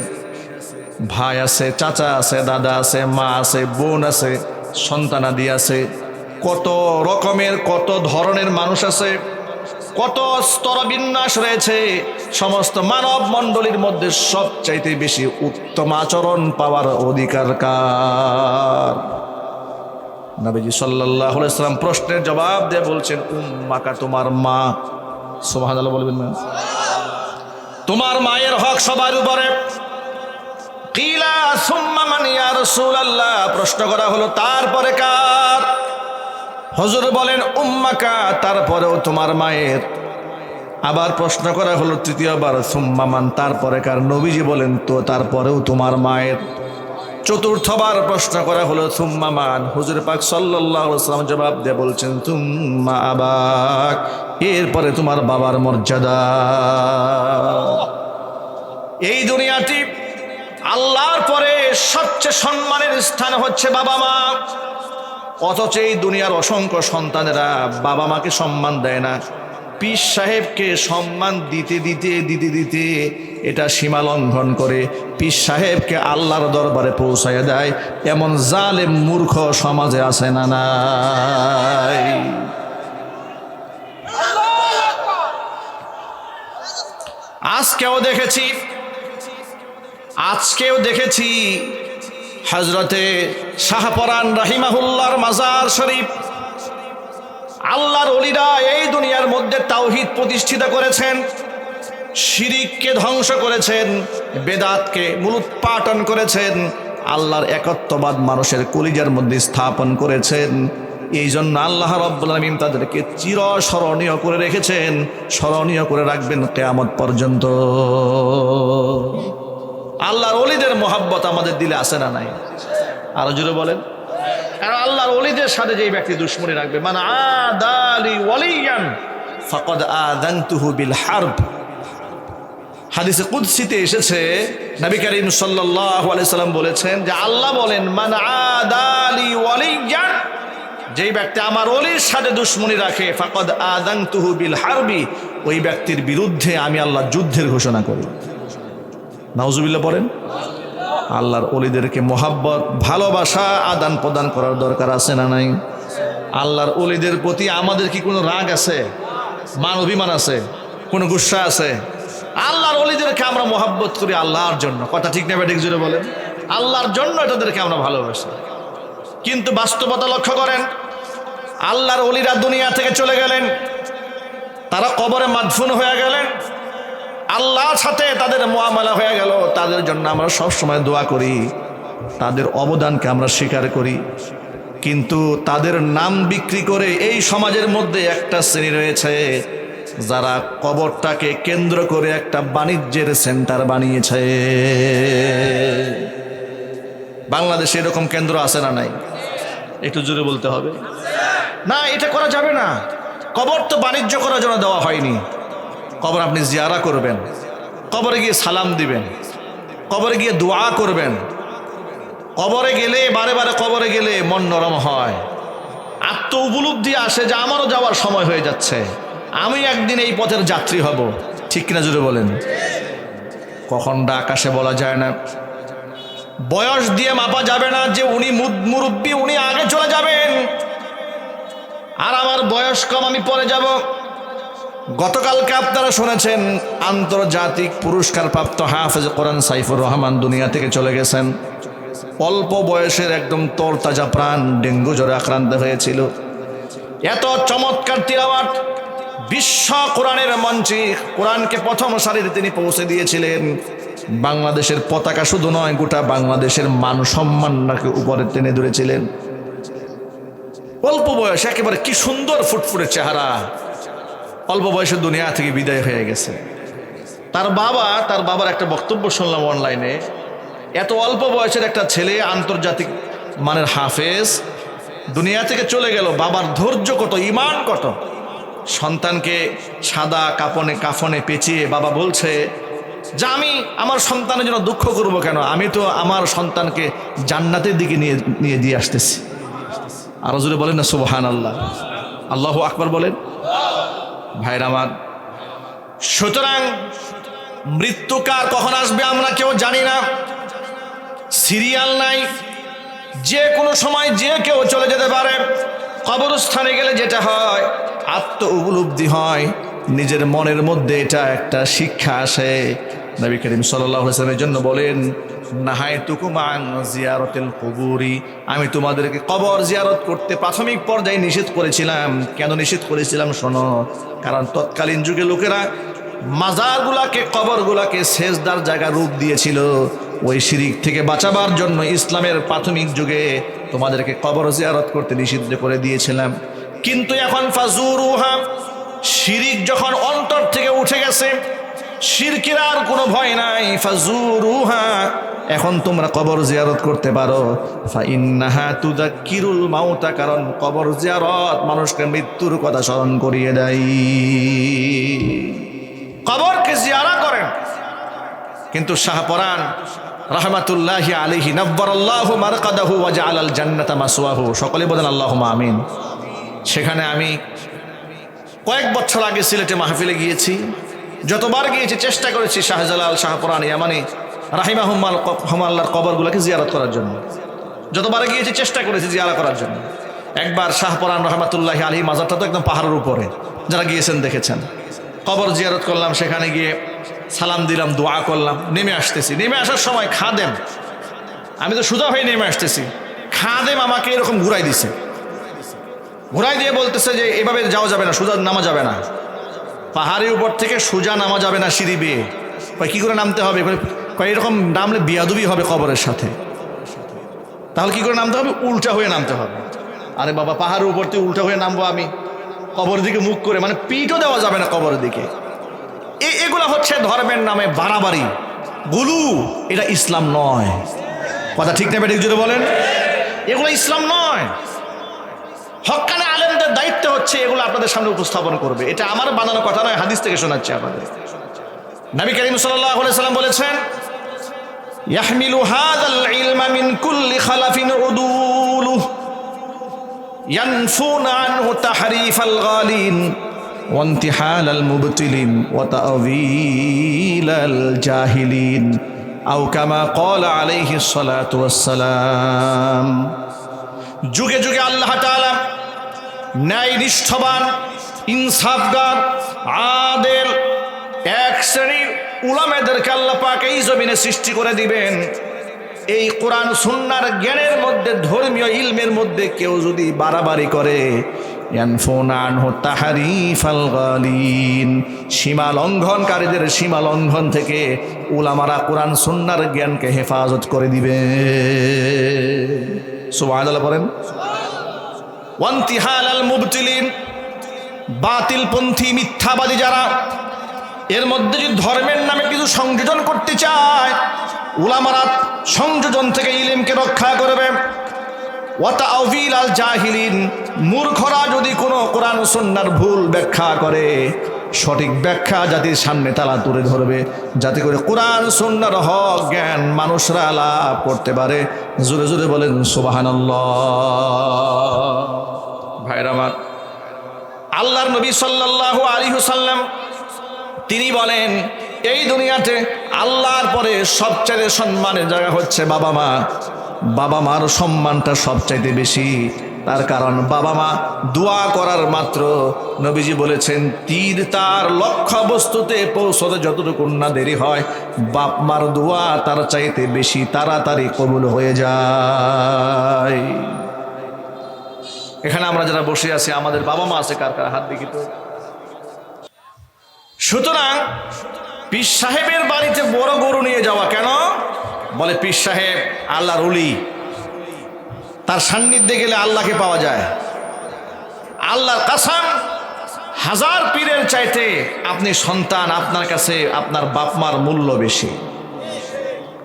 ভাই আছে, চাচা আছে, দাদা আছে, মা আছে, বোন আছে, সন্তানাদি আছে, কত রকমের কত ধরনের মানুষ আছে, কত স্তরবিন্যাস রয়েছে। সমস্ত মানব মণ্ডলীর মধ্যে সবচাইতে বেশি উত্তম আচরণ পাওয়ার অধিকার কার? নবীজি সাল্লাল্লাহু আলাইহি ওয়াসাল্লাম প্রশ্নের জবাব দিয়ে বলছেন, উম্মাকা, তোমার মা। সুবহানাল্লাহ বলবেন না? তোমার মায়ের হক সবার উপরে। কিলা সুম্মা মান ইয়া রাসূলুল্লাহ, প্রশ্ন করা হলো তারপরে কার? হুজুর বলেন উম্মাকা, তারপরেও তোমার মায়ের। আবার প্রশ্ন করা হলো তৃতীয়বার, সুম্মা মান, তারপরে কার? নবীজি বলেন তো তারপরেও তোমার মায়ের। চতুর্থবার প্রশ্ন করা হলো সুম্মা মান, হুজুর পাক সাল্লাল্লাহু আলাইহি ওয়াসাল্লাম জবাব দিয়ে বলছেন সুম্মা আবাক, এরপরে তোমার বাবার মর্যাদা। এই দুনিয়াটি আল্লাহর পরে সবচেয়ে সম্মানের স্থান হচ্ছে বাবা মা, অথচ এই দুনিয়ার অসংখ্য সন্তানেরা বাবা মাকে সম্মান দেয় না। পীর সাহেবকে সম্মান দিতে দিতে দিতে দিতে এটা সীমা লঙ্ঘন করে পীর সাহেবকে আল্লাহর দরবারে পৌঁছায় দেয়। এমন জালেম মূর্খ সমাজে আছে না নাই? আজকেও দেখেছি হযরতে শাহপরান রাহিমাহুল্লাহর মাজার শরীফ। আল্লাহর ওলিরা এই দুনিয়ার মধ্যে তাওহীদ প্রতিষ্ঠিত করেছেন, শিরিককে ধ্বংস করেছেন, বেদাতকে মূলোৎপাটন করেছেন, আল্লাহর একত্ববাদ মানুষের কলিজার মধ্যে স্থাপন করেছেন। এই জন্য আল্লাহ রাব্বুল আলামিন তাদেরকে চিরস্মরণীয় করে রেখেছেন, স্মরণীয় করে রাখবেন কিয়ামত পর্যন্ত। আল্লাহর ওলিদের মহব্বত আমাদের দিলে আছে না নাই? আরো জোরে বলেন। কারণ আল্লাহর ওলিদের সাথে যেই ব্যক্তি দুশমনী রাখবে, মান আদালি ওয়ালিয়ান ফাকাদ আযানতুহু বিল হারব। হাদিসে কুদসিতে এসেছে, নবী করিম সাল্লাল্লাহু আলাইহি সাল্লাম বলেছেন যে আল্লাহ বলেন, মান আদালি ওয়ালিয়ান, যেই ব্যক্তি আমার ওলির সাথে দুশমনী রাখে, ফাকাদ আযানতুহু বিল হারবি, ওই ব্যক্তির বিরুদ্ধে আমি আল্লাহ যুদ্ধের ঘোষণা করি। নাউজুবিল্লাহ পড়েন। আল্লাহর ওলিদেরকে মোহাব্বত, ভালোবাসা আদান প্রদান করার দরকার আছে না নাই? আল্লাহর ওলিদের প্রতি আমাদের কি কোনো রাগ আছে, মান অভিমান আছে, কোনো গুসা আছে? আল্লাহর ওলিদেরকে আমরা মোহাব্বত করি আল্লাহর জন্য। কথা ঠিক না ঠিক জুড়ে বলেন? আল্লাহর জন্য তাদেরকে আমরা ভালোবাসি। কিন্তু বাস্তবতা লক্ষ্য করেন, আল্লাহর ওলিরা দুনিয়া থেকে চলে গেলেন, তারা কবরে মাদফুন হয়ে গেলেন, আল্লাহর সাথে তাদের মুআমালা হয়ে গেল। তাদের জন্য আমরা সব সময় দোয়া করি, তাদের অবদানকে আমরা স্বীকার করি। কিন্তু তাদের নাম বিক্রি করে এই সমাজের মধ্যে একটা শ্রেণী রয়েছে যারা কবরটাকে কেন্দ্র করে একটা বাণিজ্যের সেন্টার বানিয়েছে। বাংলাদেশে এরকম কেন্দ্র আছে না নাই? একটু জোরে বলতে হবে। না, এটা করা যাবে না। কবর তো বাণিজ্য করার জন্য দেওয়া হয়নি। কবর আপনি জিয়ারা করবেন, কবরে গিয়ে সালাম দিবেন, কবরে গিয়ে দোয়া করবেন। কবরে গেলে, বারে বারে কবরে গেলে মন নরম হয়, আত্ম উপলব্ধি আসে যে আমারও যাওয়ার সময় হয়ে যাচ্ছে, আমি একদিন এই পথের যাত্রী হব। ঠিক কিনা জুড়ে বলেন? কখনটা আকাশে বলা যায় না, বয়স দিয়ে মাপা যাবে না যে উনি মুরব্বী, উনি আগে চলে যাবেন আর আমার বয়স কম, আমি পরে যাব। গতকালকে আপনারা শুনেছেন আন্তর্জাতিক পুরস্কার প্রাপ্ত হাফেজ কোরআন সাইফুর রহমান দুনিয়া থেকে চলে গেছেন। অল্প বয়সের একদম তরতাজা প্রাণ, ডেঙ্গু জ্বরে আক্রান্ত হয়েছিল। এত চমৎকার তিলাওয়াত, বিশ্ব কোরআনের মঞ্চে কোরআনকে প্রথম সারিতে তিনি পৌঁছে দিয়েছিলেন। বাংলাদেশের পতাকা শুধু নয়, গোটা বাংলাদেশের মান সম্মানকে উপরে টেনে ধরেছিলেন। অল্প বয়স, একেবারে কি সুন্দর ফুটফুটে চেহারা, অল্প বয়সে দুনিয়া থেকে বিদায় হয়ে গেছে। তার বাবার একটা বক্তব্য শুনলাম অনলাইনে, এত অল্প বয়সের একটা ছেলে, আন্তর্জাতিক মানের হাফেজ, দুনিয়া থেকে চলে গেল। বাবার ধৈর্য কত, ঈমান কত। সন্তানকে সাদা কাফনে পেঁচিয়ে বাবা বলছে যে আমি আমার সন্তানের জন্য দুঃখ করব কেন, আমি তো আমার সন্তানকে জান্নাতের দিকে নিয়ে দিয়ে আসতেছি। আরো জোরে বলেন না সুবহানাল্লাহ। আল্লাহু আকবার বলেন। ভাইরা আমার, সুতরাং মৃত্যু কার কখন আসবে আমরা কেউ জানি না, সিরিয়াল নাই, যে কোনো সময় যে কেউ চলে যেতে পারে। কবরস্থানে গেলে যেটা হয়, আত্ম উপলব্ধি হয়, নিজের মনের মধ্যে এটা একটা শিক্ষা আসে। নবী করিম সাল্লাল্লাহু আলাইহি ওয়াসাল্লামের জন্য বলেন, নাহাইতুকুম আন জিয়ারাতিল কুবুরি, আমি তোমাদেরকে কবর জিয়ারত করতে প্রাথমিক পর্যায়ে নিষেধ করেছিলাম। কেন নিষেধ করেছিলাম শোনো, কারণ তৎকালীন যুগে লোকেরা মাজারগুলাকে, কবরগুলাকে সেজদার জায়গা রূপ দিয়েছিল। ওই শিরিক থেকে বাঁচাবার জন্য ইসলামের প্রাথমিক যুগে তোমাদেরকে কবর জিয়ারত করতে নিষিদ্ধ করে দিয়েছিলাম। কিন্তু এখন ফাজুরুহা, শিরিক যখন অন্তর থেকে উঠে গেছে, শিরকের আর কোনো ভয় নাই, ফাজুরুহা, এখন তোমরা কবর জিয়ারত করতে পারো। ফাইন্নাহা তুযাক্কিরুল মাউতা, কারণ কবর জিয়ারত মানুষকে মৃত্যুর কথা স্মরণ করিয়ে দেয়। কবরকে জিয়ারা করেন। কিন্তু শাহপরান রাহমাতুল্লাহি আলাইহি নাব্বারাল্লাহু মারকাদাহু ওয়া জাআলাল জান্নাতা মাসওয়াহু, সকলে বলেন আল্লাহুম্মা আমিন। সেখানে আমি কয়েক বছর আগে সিলেটে মাহফিলে গিয়েছি। যতবার গিয়েছি চেষ্টা করেছি শাহজালাল, শাহপরান, ইয়ামানি রাহিমাহুল্লাহর কবরগুলোকে জিয়ারত করার জন্য। যতবার গিয়েছি চেষ্টা করেছি জিয়ারা করার জন্য। একবার শাহপরান রহমাতুল্লাহি আলাইহি মাজারটা তো একদম পাহাড়ের উপরে, যারা গিয়েছেন দেখেছেন। কবর জিয়ারত করলাম, সেখানে গিয়ে সালাম দিলাম, দোয়া করলাম, নেমে আসতেছি। নেমে আসার সময় খাদেম, আমি তো সোজা হয়ে নেমে আসতেছি, খাদেম আমাকে এরকম ঘুরাই দিছে। ঘুরাই দিয়ে বলতেছে যে এভাবে যাওয়া যাবে না, সোজা নামা যাবে না, পাহাড়ের উপর থেকে সোজা নামা যাবে না, সিঁড়ি বেয়ে। কি করে নামতে হবে? এরকম নামলে বিয়াদবি হবে কবরের সাথে। তাহলে কি করে নামতে হবে? উল্টা হয়ে নামতে হবে। আরে বাবা, পাহাড়ের উপর থেকে উল্টা হয়ে নামবো আমি, কবরের দিকে মুখ করে, মানে পিঠও দেওয়া যাবে না কবরের দিকে। এগুলা হচ্ছে ধর্মের নামে বাড়াবাড়ি, গুলু। এটা ইসলাম নয়। কথা ঠিক না বেঠিক যদি বলেন? এগুলো ইসলাম নয়। হক্কানে আলেমদের দায়িত্ব হচ্ছে এগুলো আপনাদের সামনে উপস্থাপন করবে। এটা আমার বানানো কথা নয়, হাদিস থেকে শোনাচ্ছি আপনাদের। নবী করিম সাল্লাল্লাহু আলাইহি ওয়াসাল্লাম বলেছেন, ইয়াহমিলু হাযাল ইলমা মিন কুল্লি খালাফিন উদুলুহু ইয়ানফুনা আনহু তাহরিফাল গালিন ওয়া ইনতিহালাল মুবতিলিন ওয়া তা'যীলাল জাহিলিন আও কামা ক্বালা আলাইহিস সালাতু ওয়াস সালাম। যুগে যুগে আল্লাহ তাআলা ন্যায় নিষ্ঠবান, ইনসাফগার, আদেল এক শ্রেণীর উলামাদেরকে আল্লাহ পাক এই জমিনে সৃষ্টি করে দিবেন। এই কোরআন সুন্নাহর জ্ঞানের মধ্যে, ধর্মীয় ইলমের মধ্যে কেউ যদি বাড়াবাড়ি করে, ইয়ানফুনা আনহু তাহরিফাল গালিন, সীমা লঙ্ঘনকারীদের সীমা লঙ্ঘন থেকে উলামারা কোরআন সুন্নাহর জ্ঞানকে হেফাজত করে দিবে। সুবহানাল্লাহ বলেন। ওয়ান্তিহালাল মুবতিলিন, বাতিলপন্থী মিথ্যাবাদী যারা, এর মধ্যে যদি ধর্মের নামে কিছু সংযোজন করতে চায়, উলামারা সংযোজন থেকে ইলমকে রক্ষা করবে। ওয়া তা'যীলাল জাহিলিন, মূর্খরা যদি কোনো কোরআন সুন্নাহর ভুল ব্যাখ্যা করে, সঠিক ব্যাখ্যা জাতির সামনে তারা তুলে ধরবে, যাতে করে কোরআন সুন্নাহর হক জ্ঞান মানুষরা লাভ করতে পারে। জোরে জোরে বলেন সুবহানাল্লাহ। ভাইরা আমার, আল্লাহর নবী সাল্লাল্লাহু আলাইহি ওয়াসাল্লাম তিনি বলেন, এই দুনিয়াতে আল্লাহর পরে সবচেয়ে সম্মানের জায়গা হচ্ছে বাবা মা। বাবা মার সম্মানটা সবচাইতে বেশি। তার কারণ বাবা মা দোয়া করার মাত্র নবীজি বলেছেন, তীর তার লক্ষ্য বস্তুতে পৌঁছতে যতটুকু না দেরি হয়, বাপ মার দোয়া তার চাইতে বেশি তাড়াতাড়ি কবুল হয়ে যায়। এখানে আমরা যারা বসে আছি, আমাদের বাবা মা আছে কার কার? হাত দেখি তো। সুতরাং পীর সাহেবের বাড়িতে বড় গরু নিয়ে যাওয়া কেন? বলে পীর সাহেব আল্লাহর ওলি, তার সান্নিধ্যে গেলে আল্লাহকে পাওয়া যায়। আল্লাহর কসম, হাজার পীরের চাইতে আপনি সন্তান, আপনার কাছে আপনার বাপ মার মূল্য বেশি।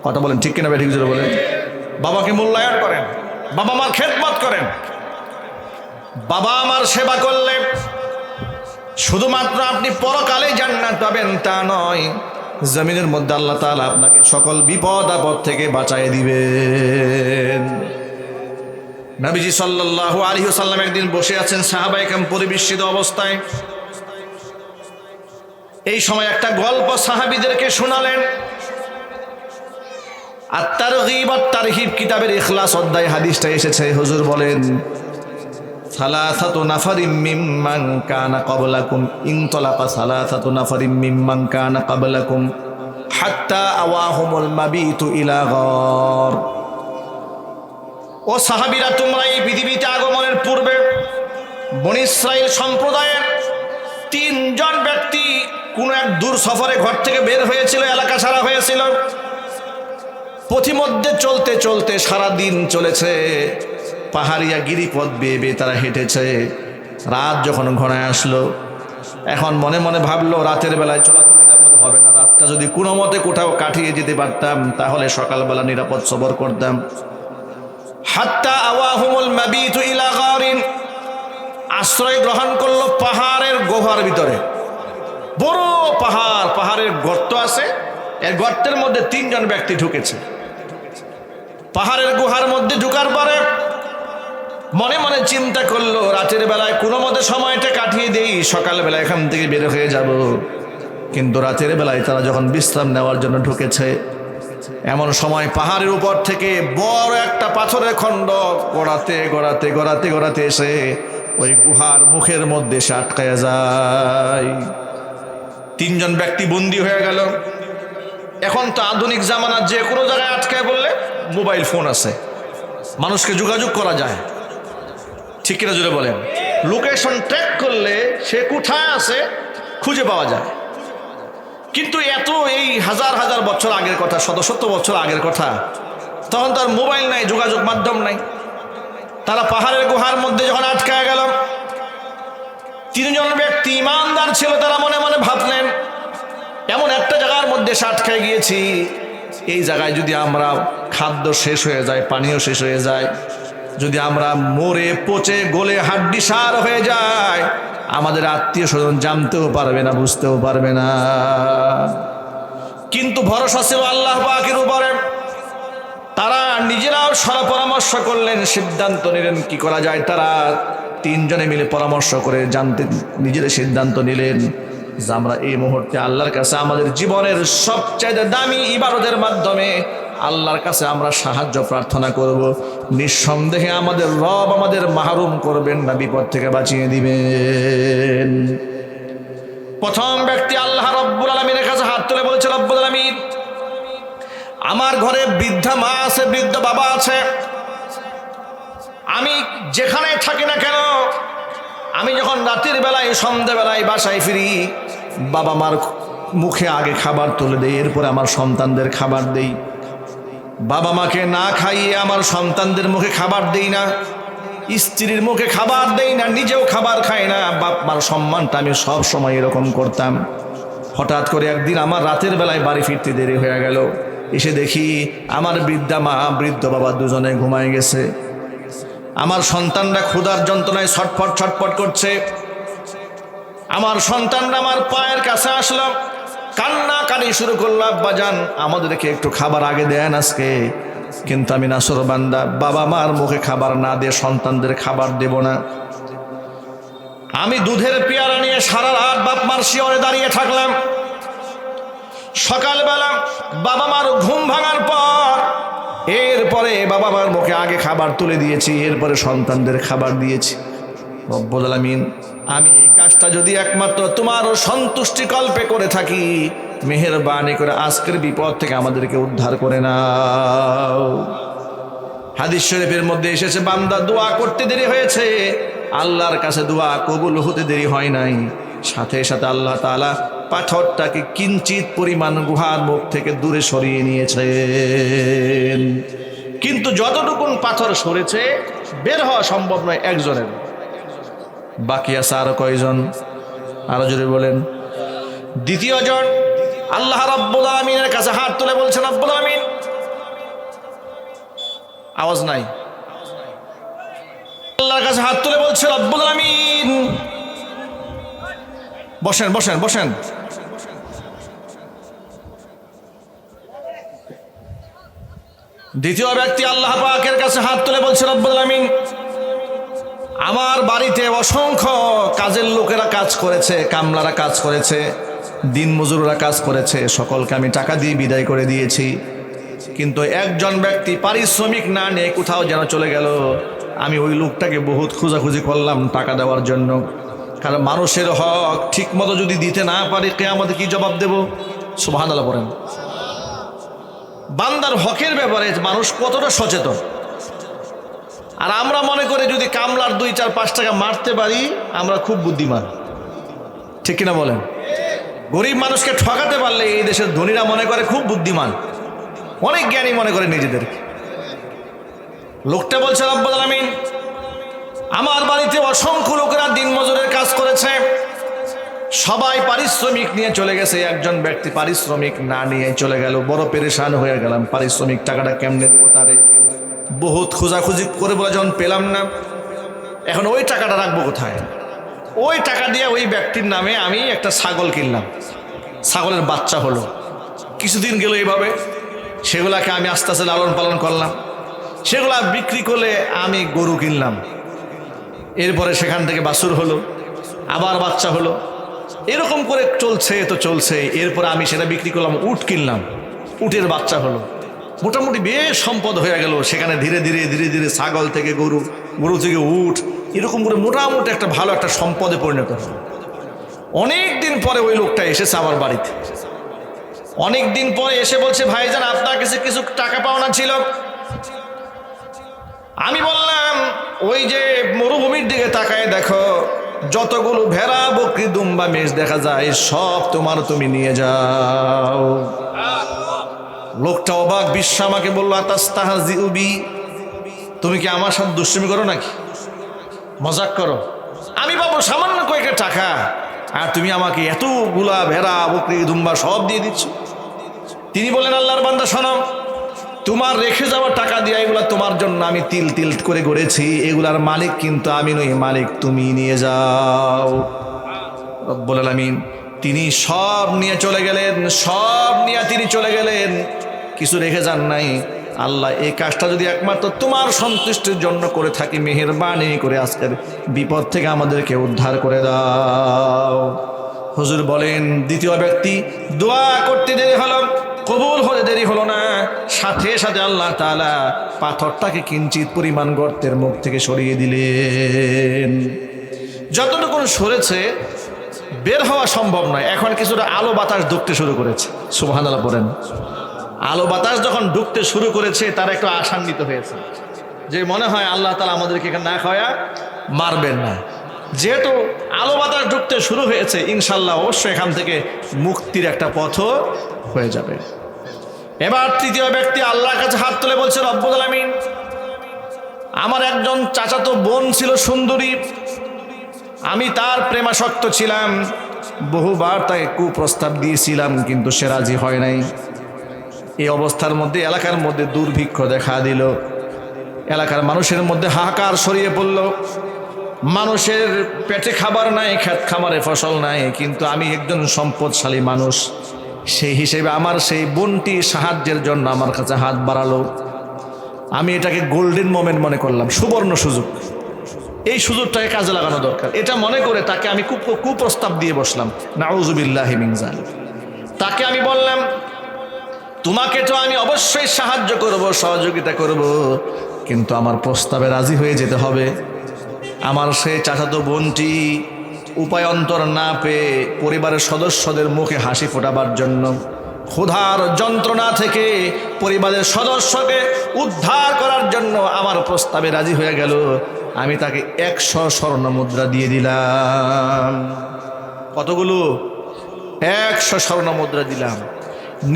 কথা বলেন ঠিক কিনা? ঠিক জোরে বলেন। বাবাকে মূল্যায়ন করেন, বাবা মার খেদমত করেন। বাবা আমার সেবা করলে শুধুমাত্র আপনি পরকালে জান্নাত পাবেন তা নয়, জমিনের মধ্যে আল্লাহ তাআলা আপনাকে সকল বিপদ আপদ থেকে বাঁচায় দিবেন। নবীজি সাল্লাল্লাহু আলাইহি ওয়াসাল্লাম একদিন বসে আছেন সাহাবায়ে কেরাম পরিবেষ্টিত অবস্থায়। এই সময় একটা গল্প সাহাবীদেরকে শোনালেন। আত-তারগীব আত-তারহিব কিতাবের ইখলাস অধ্যায়ে হাদিসটা এসেছে। হুজুর বলেন, সালাসাতু নাফারিম মিম্মান কানা ক্বাবলাকুম ইনতালাকা সালাসাতু নাফারিম মিম্মান কানা ক্বাবলাকুম হাত্তা আওয়াহুমুল মাবিতু ইলা গার। ও সাহাবীরা, তোমরা এই পৃথিবীতে আগমনের পূর্বে বনী ইসরাইল সম্প্রদায়ের 3 জন ব্যক্তি কোন এক দূর সফরে ঘর থেকে বের হয়েছিল, এলাকা ছাড়া হয়েছিল। পথিমধ্যে চলতে চলতে সারা দিন চলেছে, পাহাড়িয়া গিরিপথ বেয়ে বেয়ে তারা হেঁটেছে। রাত যখন ঘনায় আসলো, এখন মনে মনে ভাবলো রাতের বেলায় চলাচল হবে না, রাতটা যদি কোনো মতে কোথাও কাটিয়ে যেতে পারতাম তাহলে সকালবেলা নিরাপদ সফর করতাম। হাত্তা আওয়াহুমুল মাবিতু ইলা গারিন, আশ্রয় গ্রহণ করলো পাহাড়ের গুহার ভিতরে। বড় পাহাড়, পাহাড়ের গর্ত আছে, এর গর্তের মধ্যে 3 জন ব্যক্তি ঢুকেছে। পাহাড়ের গুহার মধ্যে ঢুকার পরে মনে মনে চিন্তা করলো রাতের বেলায় কোনো মতে সময়টা কাটিয়ে দেই, সকালবেলা এখান থেকে বের হয়ে যাব। কিন্তু রাতের বেলায় তারা যখন বিশ্রাম নেওয়ার জন্য ঢুকেছে, এমন সময় পাহাড়ের উপর থেকে বড় একটা পাথরের খণ্ড গড়াতে গড়াতে গড়াতে গড়াতে এসে ওই গুহার মুখের মধ্যে এসে আটকায়া যায়। 3 জন ব্যক্তি বন্দী হয়ে গেল। এখন তো আধুনিক জামানার যে কোনো জায়গায় আটকায় বললে মোবাইল ফোন আছে, মানুষকে যোগাযোগ করা যায়, ঠিক কিনা জুড়ে বলেন? লোকেশন ট্র্যাক করলে সে কোথায় আছে খুঁজে পাওয়া যায়। কিন্তু এত এই হাজার হাজার বছর আগের কথা, শত শত বছর আগের কথা, তখন তার মোবাইল নাই, যোগাযোগ মাধ্যম নাই। তারা পাহাড়ের গুহার মধ্যে যখন আটকায় গেল, 3 জন ব্যক্তি ইমানদার ছিল। তারা মনে মনে ভাবলেন, এমন একটা জায়গার মধ্যে আটকায় গিয়েছি, এই জায়গায় যদি আমরা খাদ্য শেষ হয়ে যায়, পানীয় শেষ হয়ে যায়, যদি আমরা মরে পচে গলে হাড্ডি সার হয়ে যায়, আমাদের আত্মীয় স্বজন জানতেও পারবে না, বুঝতেও পারবে না। কিন্তু ভরসা ছিল আল্লাহ পাকের উপরে। তারা নিজেরাও পরামর্শ করলেন, সিদ্ধান্ত নিলেন কি করা যায়। তারা 3 জনে মিলে পরামর্শ করে নিজেরা সিদ্ধান্ত নিলেন যে আমরা এই মুহূর্তে আল্লাহর কাছে আমাদের জীবনের সবচেয়ে দামি ইবাদতের মাধ্যমে আল্লাহর কাছে আমরা সাহায্য প্রার্থনা করব। নিঃসন্দেহে আমাদের রব আমাদের মাহরুম করবেন না, বিপদ থেকে বাঁচিয়ে দিবেন। প্রথম ব্যক্তি আল্লাহ রব্বুল আলামিনের কাছে হাত তুলে বলেছে, রব্বুল আলামিন, আমার ঘরে বৃদ্ধা মা আছে, বৃদ্ধ বাবা আছে। আমি যেখানে থাকি না কেন, আমি যখন রাতের বেলায় সন্ধ্যাবেলায় বাসায় ফিরি, বাবা মার মুখে আগে খাবার তুলে দেই, এরপরে আমার সন্তানদের খাবার দেই। বাবা মাকে না খাইয়ে আমার সন্তানদের মুখে খাবার দেই না, স্ত্রীর মুখে খাবার দেই না, নিজেও খাবার খাই না। বাপ মার সম্মানটা আমি সব সময় এরকম করতাম। হঠাৎ করে একদিন আমার রাতের বেলায় বাড়ি ফিরতে দেরি হয়ে গেল। এসে দেখি আমার বৃদ্ধা মা বৃদ্ধ বাবা দুজনে ঘুমায় গেছে। আমার সন্তানরা ক্ষুধার যন্ত্রণায় ছটফট ছটফট করছে। আমার সন্তানরা আমার পায়ের কাছে আসলো, কান্না কানি শুরু করলো, আব্বাজান আমাদেরকে একটু খাবার আগে দেন আজকে। কিন্তু আমি নাসর বান্দা, বাবা মার মুখে খাবার না দিয়ে সন্তানদের খাবার দেব না। আমি দুধের পেয়ারা নিয়ে সারা রাত বাপ মার শিয়রে দাঁড়িয়ে থাকলাম। সকালবেলা বাবা মার ঘুম ভাঙার পর এরপরে বাবা মার মুখে আগে খাবার তুলে দিয়েছি, এরপরে সন্তানদের খাবার দিয়েছি। রব্বুল আলামিন, আমি এই কাজটা যদি একমাত্র তোমার সন্তুষ্টি কল্পে করে থাকি, মেহেরবানি করে আজকের বিপদ থেকে আমাদেরকে উদ্ধার করে নাও। হাদিস শরীফের মধ্যে এসেছে, বান্দা দোয়া করতে দেরি হয়েছে, আল্লাহর কাছে দোয়া কবুল হতে দেরি হয় নাই। সাথে সাথে আল্লাহ তাআলা পাথরটাকে কিঞ্চিত পরিমাণ গুহার মুখ থেকে দূরে সরিয়ে নিয়েছেন। কিন্তু যতটুকুন পাথর সরেছে বের হওয়া সম্ভব নয় একজনের, বাকি আছে আরো কয়জন? আরো জোরে বলেন। দ্বিতীয় জন আল্লাহ রাব্বুল আলামিনের কাছে হাত তুলে বলছেন, রব্বুল আলামিন, আওয়াজ নাই, আল্লাহর কাছে হাত তুলে বলছে, রব্বুল আলামিন, বসেন বসেন বসেন। দ্বিতীয় ব্যক্তি আল্লাহ পাকের কাছে হাত তুলে বলছে, রব্বুল আলামিন, আমার বাড়িতে অসংখ্য কাজের লোকেরা কাজ করেছে, কামলারা কাজ করেছে, দিনমজুররা কাজ করেছে, সকলকে আমি টাকা দিয়ে বিদায় করে দিয়েছি। কিন্তু একজন ব্যক্তি পারিশ্রমিক না নিয়ে কোথাও যেন চলে গেল। আমি ওই লোকটাকে বহুত খোঁজাখুঁজি করলাম টাকা দেওয়ার জন্য, কারণ মানুষের হক ঠিক মতো যদি দিতে না পারি কিয়ামতে কি জবাব দেব? সুবহানাল্লাহ পড়েন। বান্দার হকের ব্যাপারে মানুষ কতটা সচেতন। আর আমরা মনে করি যদি কামলার 2, 4, 5 টাকা মারতে পারি আমরা খুব বুদ্ধিমান, ঠিক কিনা বলেন? গরিব মানুষকে ঠকাতে পারলে এই দেশের ধনীরা মনে করে খুব বুদ্ধিমান, অনেক জ্ঞানী মনে করে নিজেদেরকে। লোকটা বলছে রব্বুল আলামিন আমার বাড়িতে অসংখ্য লোকেরা দিনমজুরের কাজ করেছে, সবাই পারিশ্রমিক নিয়ে চলে গেছে, একজন ব্যক্তি পারিশ্রমিক না নিয়ে চলে গেল। বড় পেরেশান হয়ে গেলাম, পারিশ্রমিক টাকাটা কেমনে দেবো তারে। বহুত খোঁজাখুঁজি করে বলে যখন পেলাম না, এখন ওই টাকাটা রাখবো কোথায়? ওই টাকা দিয়ে ওই ব্যক্তির নামে আমি একটা ছাগল কিনলাম, ছাগলের বাচ্চা হলো, কিছুদিন গেল এইভাবে। সেগুলাকে আমি আস্তে আস্তে লালন পালন করলাম, সেগুলা বিক্রি করলে আমি গরু কিনলাম, এরপরে সেখান থেকে বাছুর হলো, আবার বাচ্চা হলো, এরকম করে চলছে তো চলছে। এরপরে আমি সেটা বিক্রি করলাম, উট কিনলাম, উটের বাচ্চা হলো, মোটামুটি বেশ সম্পদ হয়ে গেল। সেখানে ধীরে ধীরে ধীরে ধীরে ছাগল থেকে গরু, গরু থেকে উট, এরকম করে মোটামুটি একটা ভালো একটা সম্পদে পরিণত হলো। অনেক দিন পরে ওই লোকটা এসেছে আমার বাড়িতে। অনেক দিন পরে এসে বলছে ভাইজান আপনার কাছে কিছু টাকা পাওনা ছিল। আমি বললাম ওই যে মরুভূমির দিকে তাকায় দেখো, যতগুলো ভেড়া বকরি দুম্বা মেষ দেখা যায় সব তোমার, তুমি নিয়ে যাও। লোকটা অবাক বিশ্ব আমাকে বললো আতাস্তাহজিউ বি, তুমি কি আমার সাথে দুষ্টুমি করো নাকি, মজাক করো? আমি পাবো সামান্য কয়েকটা টাকা আর তুমি আমাকে এতগুলা ভেড়া বকরি দুম্বা সব দিয়ে দিচ্ছ। তিনি বলেন আল্লাহর বান্দা শোনো, তোমার রেখে যাওয়া টাকা দিয়ে এগুলা তোমার জন্য আমি তিল তিল করে গড়েছি, এগুলার মালিক কিন্তু আমি নই, মালিক তুমি নিয়ে যাও। রব্বুল আলামিন তিনি সব নিয়ে চলে গেলেন, সব নিয়ে তিনি চলে গেলেন, কিছু রেখে যান নাই। আল্লাহ এই কাজটা যদি একমাত্র তোমার সন্তুষ্টির জন্য করে থাকি, মেহেরবানি করে আজকের বিপদ থেকে আমাদেরকে উদ্ধার করে দাও। হুজুর বলেন দ্বিতীয় ব্যক্তি দোয়া করতে দেরি হলো, কবুল হতে দেরি হলো না, সাথে সাথে আল্লাহ তাআলা পাথরটাকে কিঞ্চিত পরিমাণ গর্তের মুখ থেকে সরিয়ে দিলেন। যতটুকু সরেছে বের হওয়া সম্ভব নয়, এখন কিছুটা আলো বাতাস ঢুকতে শুরু করেছে। সুবহানাল্লাহ পড়েন। আলো বাতাস যখন ঢুকতে শুরু করেছে তারা একটু আশান্বিত হয়েছে, যে মনে হয় আল্লাহ তাআলা আমাদেরকে এখানে না খাওয়া মারবেন না। যেহেতু আলো বাতাস ঢুকতে শুরু হয়েছে, ইনশাল্লাহ অবশ্যই এখান থেকে মুক্তির একটা পথও হয়ে যাবে। এবার তৃতীয় ব্যক্তি আল্লাহর কাছে হাত তুলে বলছে রব্বুল আলামিন আমার একজন চাচাতো বোন ছিল সুন্দরী, আমি তার প্রেমাসক্ত ছিলাম, বহুবার তাকে কুপ্রস্তাব দিয়েছিলাম কিন্তু সে রাজি হয় নাই। এই অবস্থার মধ্যে এলাকার মধ্যে দুর্ভিক্ষ দেখা দিল, এলাকার মানুষের মধ্যে হাহাকার ছড়িয়ে পড়ল, মানুষের পেটে খাবার নাই, ক্ষেত খামারে ফসল নাই, কিন্তু আমি একজন সম্পদশালী মানুষ, সেই হিসেবে আমার সেই বোনটি সাহায্যের জন্য আমার কাছে হাত বাড়ালো। আমি এটাকে গোল্ডেন মোমেন্ট মনে করলাম, সুবর্ণ সুযোগ, এই সুযোগটাকে কাজে লাগানো দরকার, এটা মনে করে তাকে আমি কুপ্রস্তাব দিয়ে বসলাম। নাউযুবিল্লাহি মিন যালিক। তাকে আমি বললাম তোমাকে তো আমি অবশ্যই সাহায্য করব, সহযোগিতা করব, কিন্তু আমার প্রস্তাবে রাজি হয়ে যেতে হবে। আমার সেই চাচাতো বোনটি উপায়ন্তর না পেয়ে পরিবারের সদস্যদের মুখে হাসি ফোটাবার জন্য, ক্ষুধার যন্ত্রণা থেকে পরিবারের সদস্যকে উদ্ধার করার জন্য আমার প্রস্তাবে রাজি হয়ে গেল। আমি তাকে 100 স্বর্ণ মুদ্রা দিয়ে দিলাম। কতগুলো? 100 স্বর্ণ মুদ্রা দিলাম।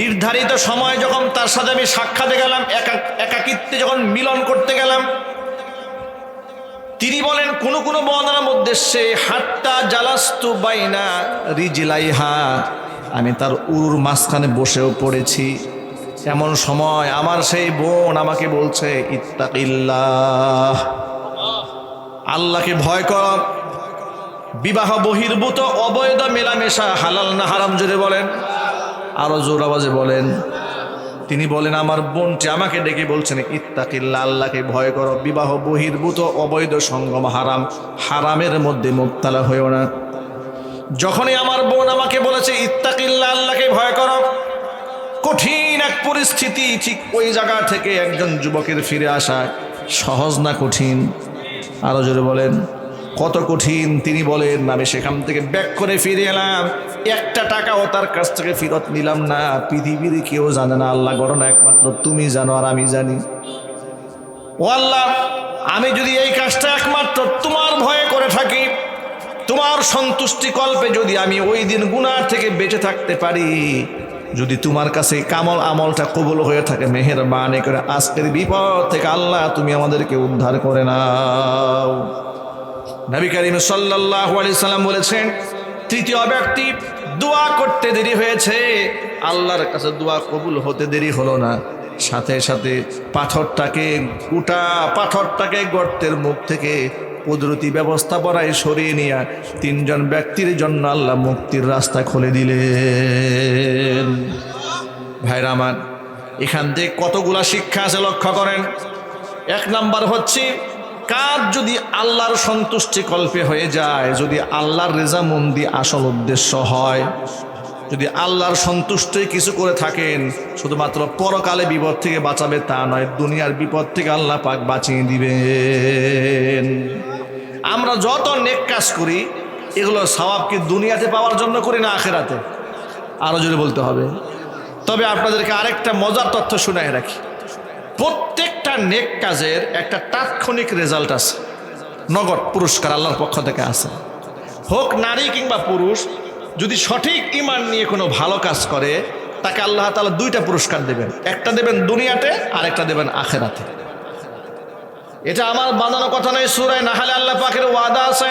নির্ধারিত সময় যখন তার সাথে আমি সাক্ষাতে গেলাম, একাকিত্বে যখন মিলন করতে গেলাম, তিনি বলেন কোন কোন বর্ণনার মধ্যে সে হাত্তা জালাস্তু বাইনা রিজলাইহা, আমি তার উরুর মাঝখানে বসেও পড়েছি। এমন সময় আমার সেই বোন আমাকে বলছে ইত্তাকিল্লাহ, আল্লাহকে ভয় কর। বিবাহ বহির্ভূত অবৈধ মেলামেশা হালাল না হারাম? জোরে বলেন, আরো জোর আওয়াজে বলেন। তিনি বলেন, আমার বোনটি আমাকে ডেকে বলছেন, ইত্তাকিল্লাহ, আল্লাহকে ভয় করো, বিবাহ বহির্ভূত অবৈধ সঙ্গম হারাম, হারামের মধ্যে মুবতালা হয়েও না। যখনই আমার বোন আমাকে বলেছে ইত্তাকিল্লাহ, আল্লাহকে ভয় করো, কঠিন এক পরিস্থিতি, ঠিক ওই জায়গা থেকে একজন যুবকের ফিরে আসা সহজ না কঠিন? আরো জোরে বলেন, কত কঠিন। তিনি বলেন, আমি সেখান থেকে ব্যাক করে ফিরে এলাম, একটা টাকাও তার কাছ থেকে ফেরত নিলাম না। পৃথিবীর কেউ জানে না, আল্লাহ করো না, একমাত্র তুমি জানো আর আমি জানি। ও আল্লাহ, আমি যদি এই কাজটা একমাত্র তোমার ভয়ে করে থাকি, তোমার সন্তুষ্টি কল্পে যদি আমি ওই দিন গুনাহ থেকে বেঁচে থাকতে পারি, যদি তোমার কাছে কামল আমলটা কবুল হয়ে থাকে, মেহেরবানি করে আজকের বিপদ থেকে আল্লাহ তুমি আমাদেরকে উদ্ধার করে নাও। নবী করিম সাল্লাল্লাহু আলাইহি সাল্লাম বলেছেন, তৃতীয় ব্যক্তি দোয়া করতে দেরি হয়েছে, আল্লাহর কাছে দোয়া কবুল হতে দেরি হলো না, সাথে সাথে পাথরটাকে গর্তের মুখ থেকে কুদরতি ব্যবস্থাপনায় সরিয়ে নিয়ে তিনজন ব্যক্তির জন্য আল্লাহ মুক্তির রাস্তা খুলে দিলেন। ভাইরা আমার, এখান থেকে কতগুলা শিক্ষা আছে লক্ষ্য করেন। এক নাম্বার হচ্ছে, কাজ যদি আল্লাহর সন্তুষ্টি কল্পে হয়ে যায়, যদি আল্লাহর রেজামন্দি আসল উদ্দেশ্য হয়, যদি আল্লাহর সন্তুষ্টে কিছু করে থাকেন, শুধুমাত্র পরকালে বিপদ থেকে বাঁচাবে তা নয়, দুনিয়ার বিপদ থেকে আল্লাহ পাক বাঁচিয়ে দিবেন। আমরা যত নেক কাজ করি, এগুলো সওয়াব কি দুনিয়াতে পাওয়ার জন্য করি না আখিরাতে? আরো জোরে বলতে হবে। তবে আপনাদেরকে আরেকটা মজার তথ্য শোনায় রাখি, প্রত্যেকটা নেক কাজের একটা তাৎক্ষণিক রেজাল্ট আছে, নগদ পুরস্কার আল্লাহর পক্ষ থেকে আছে। হোক নারী কিংবা পুরুষ, যদি সঠিক ঈমান নিয়ে কোনো ভালো কাজ করে, তাকে আল্লাহ তাআলা দুইটা পুরস্কার দেবেন, একটা দেবেন দুনিয়াতে আর একটা দেবেন আখিরাতে। এটা আমার বানানো কথা নয়, সূরা নাহলে আল্লাহ পাকের ওয়াদা আছে।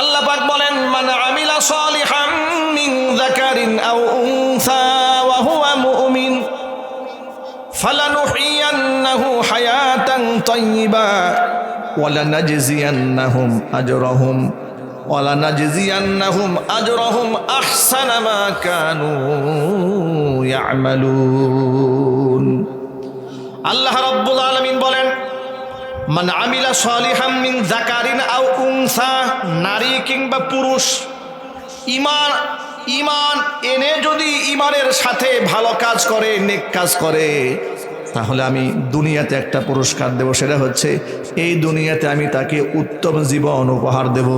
আল্লাহ পাক বলেন, মান আমিলা সালিহাম মিন যাকারিন আও উনসা ওয়া হুয়া মুমিন ফালানুহিয়ান্নাহু হায়াতান তাইয়্যিবা ওয়া লানাজজিয়ান্নাহুম আজরাহুম আহসানা মা কানু ইয়ামালুন। আল্লাহ রাব্বুল আলামিন বলেন, মান আমিলা সালিহাম মিন যাকারিন আও উনসা, নারী কিংবা পুরুষ, ঈমান এনে যদি ঈমানের সাথে ভালো কাজ করে, নেক কাজ করে, তাহলে আমি দুনিয়াতে একটা পুরস্কার দেব। সেটা হচ্ছে, এই দুনিয়াতে আমি তাকে উত্তম জীবন উপহার দেব।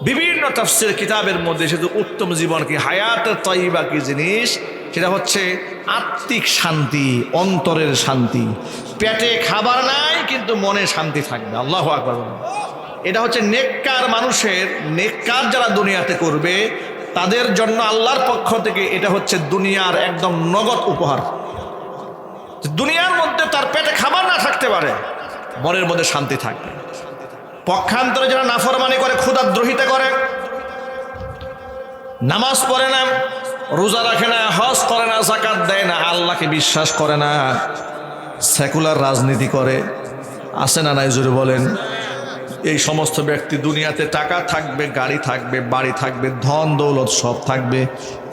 বিভিন্ন তাফসীর কিতাবের মধ্যে শুধু উত্তম জীবন কি, হায়াতে তাইয়্যিবা কি জিনিস, সেটা হচ্ছে আত্মিক শান্তি, অন্তরের শান্তি। পেটে খাবার নাই কিন্তু মনে শান্তি থাকবে। আল্লাহু আকবার। এটা হচ্ছে নেককার মানুষের, নেককার যারা দুনিয়াতে করবে তাদের জন্য আল্লাহর পক্ষ থেকে এটা হচ্ছে দুনিয়ার একদম নগদ উপহার। দুনিয়ার মধ্যে তার পেটে খাবার না থাকতে পারে, মনের মধ্যে শান্তি থাকবে। পক্ষান্তরে যারা নাফরমানি করে, ক্ষুধাদ্রোহিতা করে, নামাজ পড়ে না, রোজা রাখে না, হজ করে না, যাকাত দেয় না, আল্লাহকে বিশ্বাস করে না, সেকুলার রাজনীতি করে, আছে না নাই জোরে বলেন? এই সমস্ত ব্যক্তি দুনিয়াতে টাকা থাকবে, গাড়ি থাকবে, বাড়ি থাকবে, ধন দৌলত সব থাকবে,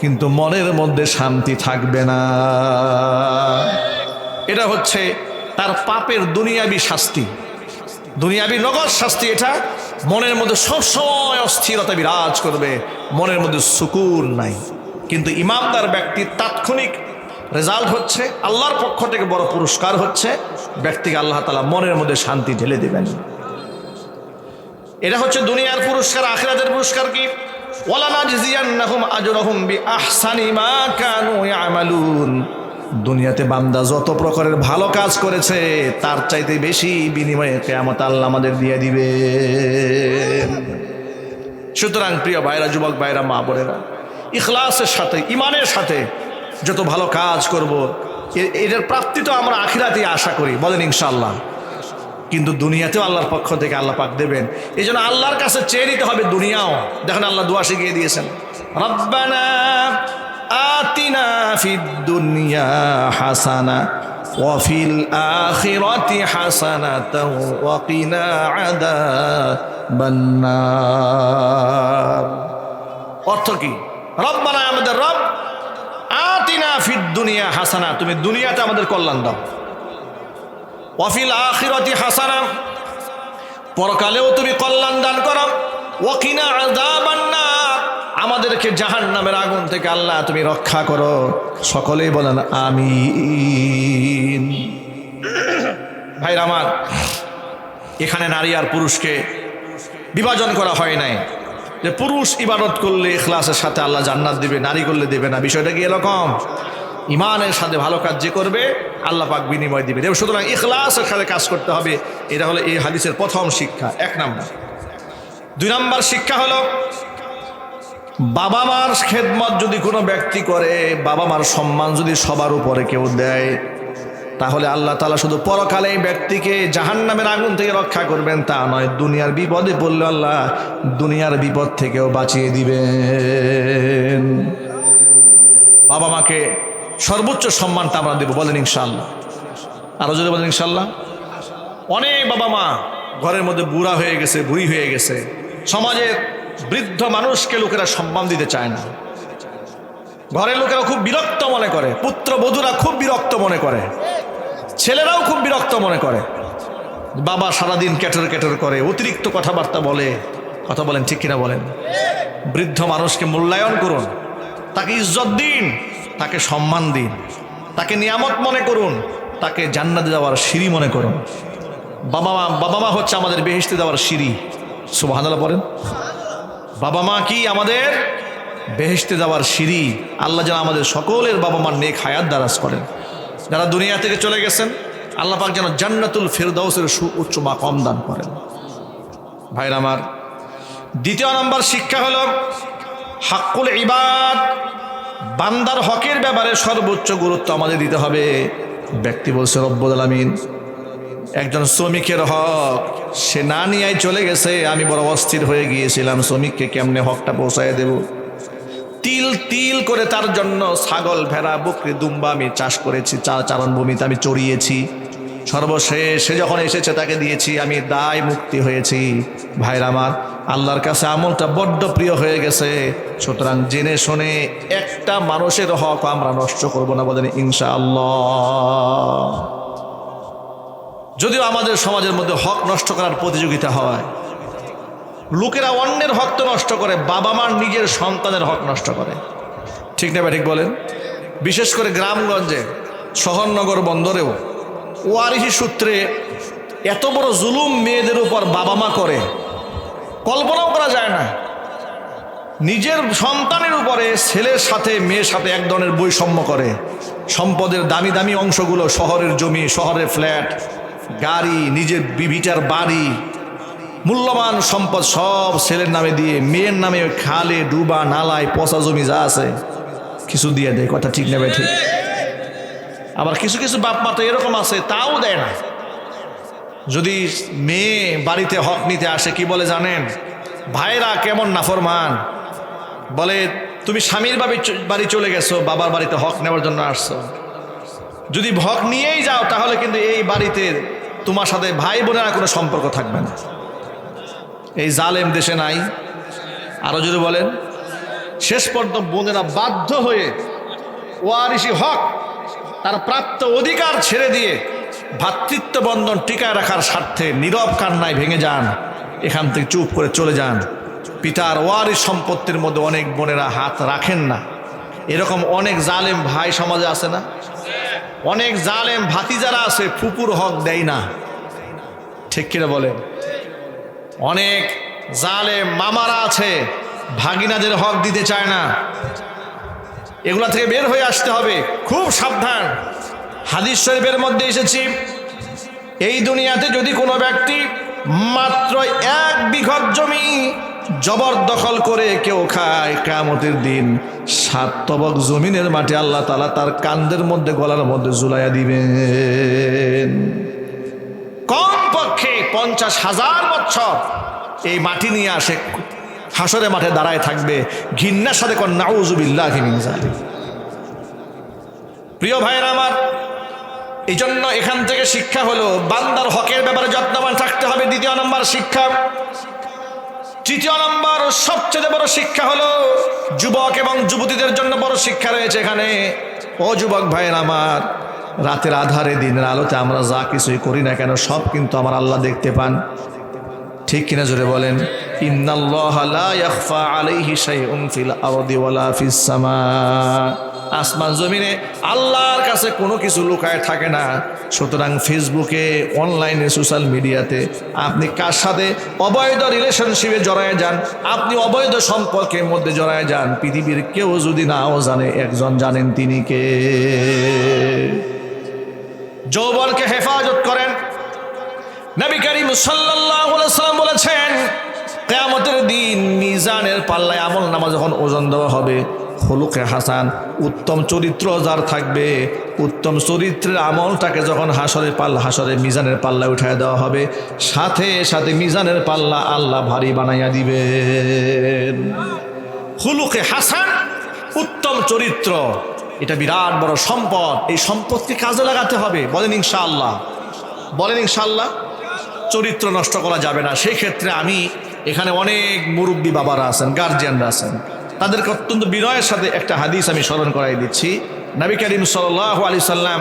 কিন্তু মনের মধ্যে শান্তি থাকবে না। এটা হচ্ছে তার পাপের দুনিয়াবি শাস্তি, দুনিয়াবি নগদ শাস্তি। এটা মনের মধ্যে সবসময় অস্থিরতা বিরাজ করবে, মনের মধ্যে সুকুন নাই। কিন্তু ইমানদার ব্যক্তির তাৎক্ষণিক রেজাল্ট হচ্ছে, আল্লাহর পক্ষ থেকে বড় পুরস্কার হচ্ছে, ব্যক্তিকে আল্লাহ তাআলা মনের মধ্যে শান্তি ঢেলে দেবেন। এটা হচ্ছে দুনিয়ার পুরস্কার। আখিরাতের পুরস্কার কি? ওয়ালানাজজিয়ান্নাহুম আজরাহুম বিআহসানি মা কানু ইয়ামালুন। দুনিয়াতে বান্দা যত প্রকারের ভালো কাজ করেছে তার চাইতে বেশি বিনিময়ে কিয়ামত আল্লাহ আমাদের দিয়ে দিবে। সুতরাং প্রিয় ভাইরা, যুবক ভাইরা, মা বোনেরা, ইখলাসের সাথে, ঈমানের সাথে যত ভালো কাজ করব, এটার প্রাপ্তি তো আমরা আখিরাতে আশা করি, বলেন ইনশাআল্লাহ। কিন্তু দুনিয়াতেও আল্লাহর পক্ষ থেকে আল্লাহ পাক দেবেন। এই জন্য আল্লাহর কাছে চেয়ে নিতে হবে দুনিয়াও। দেখেন আল্লাহ দোয়া শিখিয়ে দিয়েছেন, রব্বানা আতিনা ফিদ দুনিয়া হাসানা ওয়া ফিল আখিরাতি হাসানাতাও ওয়া কিনা আযাবান নার। অর্থ কি? রব্বানা, আমাদের রব, ফিদ দুনিয়া হাসানা, তুমি দুনিয়াতে আমাদের কল্যাণ দাও, ওয়া ফিল আখিরাতি হাসানা, পরকালেও তুমি কল্যাণ দান করো, ওয়া কিনা আযাবান নার, আমাদেরকে জাহান্নামের আগুন থেকে আল্লাহ তুমি রক্ষা করো। সকলেই বলেন আমিন। ভাইরা আমার, এখানে নারী আর পুরুষকে বিভাজন করা হয় নাই যে পুরুষ ইবাদত করলে ইখলাসের সাথে আল্লাহ জান্নাত দিবে, নারী করলে দেবে না। বিষয়টা কি এরকম? ইমানের সাথে ভালো কাজ যে করবে আল্লাহ পাক বিনিময় দিবে। সুতরাং ইখলাসের সাথে কাজ করতে হবে। এটা হলো এই হাদিসের প্রথম শিক্ষা, 1 নাম্বার। 2 নাম্বার শিক্ষা হলো বাবা মার খেদমত যদি কোনো ব্যক্তি করে, বাবা মার সম্মান যদি সবার উপরে কেউ দেয়, তাহলে আল্লাহ তাআলা শুধু পরকালে এই ব্যক্তিকে জাহান্নামের আগুন থেকে রক্ষা করবেন তা নয়, দুনিয়ার বিপদে পড়লে আল্লাহ দুনিয়ার বিপদ থেকেও বাঁচিয়ে দিবেন। বাবা মাকে সর্বোচ্চ সম্মানটা আমরা দেবো, বলেন ইনশাআল্লাহ। আরো যদি বলেন ইনশাআল্লাহ। অনেক বাবা মা ঘরের মধ্যে বুড়া হয়ে গেছে, বুড়ি হয়ে গেছে, সমাজের বৃদ্ধ মানুষকে লোকেরা সম্মান দিতে চায় না। ঘরের লোকেরা খুব বিরক্ত মনে করে, পুত্রবধূরা খুব বিরক্ত মনে করে, ছেলেরাও খুব বিরক্ত মনে করে। বাবা সারাদিন ক্যাটর ক্যাটর করে, অতিরিক্ত কথাবার্তা বলে। কথা বলেন ঠিক কিনা বলেন? বৃদ্ধ মানুষকে মূল্যায়ন করুন, তাকে ইজ্জত দিন, তাকে সম্মান দিন, তাকে নিয়ামত মনে করুন, তাকে জান্নাতে যাওয়ার সিঁড়ি মনে করুন। বাবা মা হচ্ছে আমাদের বেহেশতে যাওয়ার সিঁড়ি। সুবহানাল্লাহ বলেন। বাবা মা কি আমাদের বেহেশতে যাওয়ার সিঁড়ি। আল্লাহ যেন আমাদের সকলের বাবা মার নেক হায়াত দারাজ করেন। যারা দুনিয়া থেকে চলে গেছেন আল্লাহ পাক যেন জান্নাতুল ফেরদাউসের সুউচ্চ মাকাম দান করেন। ভাইরা আমার, 2 নম্বর শিক্ষা হলো হাক্কুল ইবাদ, বান্দার হকের ব্যাপারে সর্বোচ্চ গুরুত্ব আমাদের দিতে হবে। ব্যক্তি বলছে রব্বুল আলামিন একজন শ্রমিকের হক সে না নিয়ে চলে গেছে, আমি বড় অস্থির হয়ে গিয়েছিলাম শ্রমিককে কেমনে হকটা পৌঁছায় দেব। তিল তিল করে তার জন্য ছাগল, ভেড়া, বকরি, দুম্বা আমি চাষ করেছি, চারণভূমিতে আমি চড়িয়েছি। সর্বশেষ সে যখন এসেছে তাকে দিয়েছি, আমি দায় মুক্তি হয়েছি। ভাইরা আমার, আল্লাহর কাছে আমলটা বড্ড প্রিয় হয়ে গেছে। সুতরাং জেনে শুনে একটা মানুষের হক আমরা নষ্ট করব না, বলেন ইনশাআল্লাহ। যদিও আমাদের সমাজের মধ্যে হক নষ্ট করার প্রতিযোগিতা হয়, লোকেরা অন্যের হক তো নষ্ট করে, বাবা মার নিজের সন্তানের হক নষ্ট করে। ঠিক না ঠিক বলেন? বিশেষ করে গ্রামগঞ্জে, শহরনগর বন্দরেও ওয়ারিশি সূত্রে এত বড় জুলুম মেয়েদের উপর বাবা মা করে কল্পনাও করা যায় না। নিজের সন্তানের উপরে ছেলের সাথে মেয়ের সাথে এক ধরনের বৈষম্য করে। সম্পদের দামি দামি অংশগুলো, শহরের জমি, শহরের ফ্ল্যাট, গাড়ি, নিজের বিবিটার বাড়ি, মূল্যবান সম্পদ সব ছেলের নামে দিয়ে মেয়ের নামে খালে, ডুবা, নালায়, পচা জমি যা আছে কিছু দিয়ে দেয়। কথা ঠিক নেবে ঠিক? আবার কিছু কিছু বাপ মা তো এরকম আছে, তাও দেয় না। যদি মেয়ে বাড়িতে হক নিতে আসে কি বলে জানেন? ভাইরা কেমন নাফরমান, বলে তুমি স্বামীর বাড়ি চলে গেছো, বাবার বাড়িতে হক নেওয়ার জন্য আসছো। যদি হক নিয়েই যাও তাহলে কিন্তু এই বাড়িতে তোমার সাথে ভাই বোনেরা কোনো সম্পর্ক থাকবে না। এই জালেম দেশে নাই? আরো যদি বলেন, শেষ পর্যন্ত বোনেরা বাধ্য হয়ে ওয়ারিশি হক, তার প্রাপ্ত অধিকার ছেড়ে দিয়ে ভ্রাতৃত্ব বন্ধন টিকায় রাখার স্বার্থে নীরব কান্নায় ভেঙে যান, এখান থেকে চুপ করে চলে যান। পিতার ওয়ারিশ সম্পত্তির মধ্যে অনেক বোনেরা হাত রাখেন না। এরকম অনেক জালেম ভাই সমাজে আছে না? অনেক জালেম ভাতিজারা আছে, ফুপুর হক দেয় না। ঠিক কিনা বলেন? অনেক জালেম মামারা আছে, ভাগিনাদের হক দিতে চায় না। এগুলা থেকে বের হয়ে আসতে হবে, খুব সাবধান। হাদিস শরীফের মধ্যে এসেছি, এই দুনিয়াতে যদি কোনো ব্যক্তি মাত্র 1 বিঘত জমি জবরদখল করে কেউ খায়, কিয়ামতের দিন 7 তবক জমিনের মাটি আল্লাহ তাআলা তার কাঁধের মধ্যে, গলার মধ্যে ঝুলাইয়া দিবেন। কমপক্ষে 50,000 বছর এই মাটি নিয়ে আসে হাসরের মাঠে দাঁড়ায় থাকবে, ঘৃণার সাথে কোন নাউযুবিল্লাহি মিন যালিক। প্রিয় ভাইরা আমার, এই জন্য এখান থেকে শিক্ষা হলো বান্দার হকের ব্যাপারে যত্নবান থাকতে হবে। 2 নম্বর শিক্ষা। 3 নম্বর সবচেয়ে বড় শিক্ষা হলো যুবক এবং যুবতীদের জন্য বড় শিক্ষা রয়েছে এখানে। ও যুবক ভাইয়ের আমার, রাতের আধারে দিনের আলোতে আমরা যা কিছুই করি না কেন সব কিন্তু আমার আল্লাহ দেখতে পান। ঠিক কিনা জোরে বলেন? ইন্নাল্লাহা লা ইয়াখফা আলাইহি শাইউন ফিল আরদি ওয়ালা ফিস সামা। আসমান জমিনে আল্লাহর কাছে কোনো কিছু লুকায় থাকে না। সুতরাং ফেসবুকে, অনলাইনে, সোশ্যাল মিডিয়াতে আপনি কার সাথে অবৈধ রিলেশনশিপে জড়ায় যান, আপনি অবৈধ সম্পর্কের মধ্যে জড়ায় যান, পৃথিবীর কেউ যদি নাও জানে, একজন জানেন, তিনি কে? যৌবনকে হেফাজত করেন। নবী করিম সাল্লাল্লাহু আলাইহি ওয়াসাল্লাম বলেছেন, কিয়ামতের দিন মিজানের পাল্লায় আমল নামা যখন ওজন দেওয়া হবে, খুলুকে হাসান, উত্তম চরিত্র যার থাকবে, উত্তম চরিত্রের আমলটাকে যখন হাসরে মিজানের পাল্লায় উঠায় দেওয়া হবে, সাথে সাথে মিজানের পাল্লা আল্লাহ ভারী বানাইয়া দিবেন। খুলুকে হাসান, উত্তম চরিত্র, এটা বিরাট বড় সম্পদ। এই সম্পদকে কাজে লাগাতে হবে। বলেন ইনশাআল্লাহ, বলেন ইনশাআল্লাহ। চরিত্র নষ্ট করা যাবে না। সেই ক্ষেত্রে আমি এখানে অনেক মুরব্বী বাবারা আছেন, গার্জিয়ানরা আছেন, তাদেরকে অত্যন্ত বিনয়ের সাথে একটা হাদিস আমি স্মরণ করাই দিচ্ছি। নবী করিম সাল্লাল্লাহু আলাইহি সাল্লাম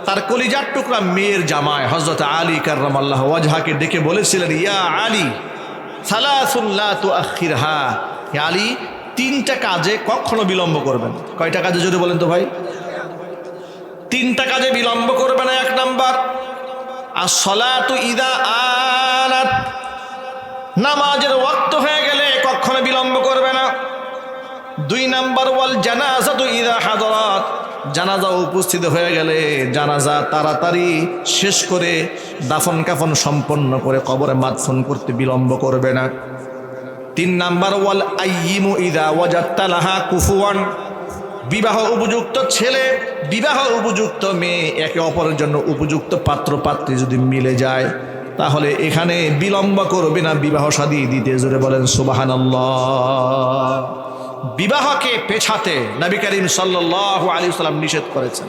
তার কলিজার টুকরা মেয়ের জামাই হযরত আলী কাররামাল্লাহু ওয়াজহাকে ডেকে বলেছিলেন, ইয়া আলী সালাসুন লা তুআখিরহা, হে আলী, তিনটা কাজে কখনো বিলম্ব করবেন। কয়টা কাজে জোরে বলেন তো ভাই? তিনটা কাজে বিলম্ব করবে না। এক নাম্বার, as-salatu idha anat, নামাজের ওয়াক্ত হয়ে গেলে কখনো বিলম্ব করবে না। দুই নাম্বার, ওয়াল জানাজাতু ইদা হাদারাত, জানাজা উপস্থিত হয়ে গেলে জানাজা তাড়াতাড়ি শেষ করে দাফন কাফন সম্পন্ন করে কবরে মাদফন করতে বিলম্ব করবে না। তিন নাম্বার, ওয়াল আইয়িমু ইদা ওয়াজাত্তা লাহা কুফুয়ান, বিবাহ উপযুক্ত ছেলে, বিবাহ উপযুক্ত মেয়ে, একে অপরের জন্য উপযুক্ত পাত্র পাত্রী যদি মিলে যায়, তাহলে এখানে বিলম্ব করবে না বিবাহ শাদী দিতে। জোরে বলেন সুবহানাল্লাহ। বিবাহকে পেছাতে নবী করিম সাল্লাল্লাহু আলাইহি ওয়াসাল্লাম নিষেধ করেছেন।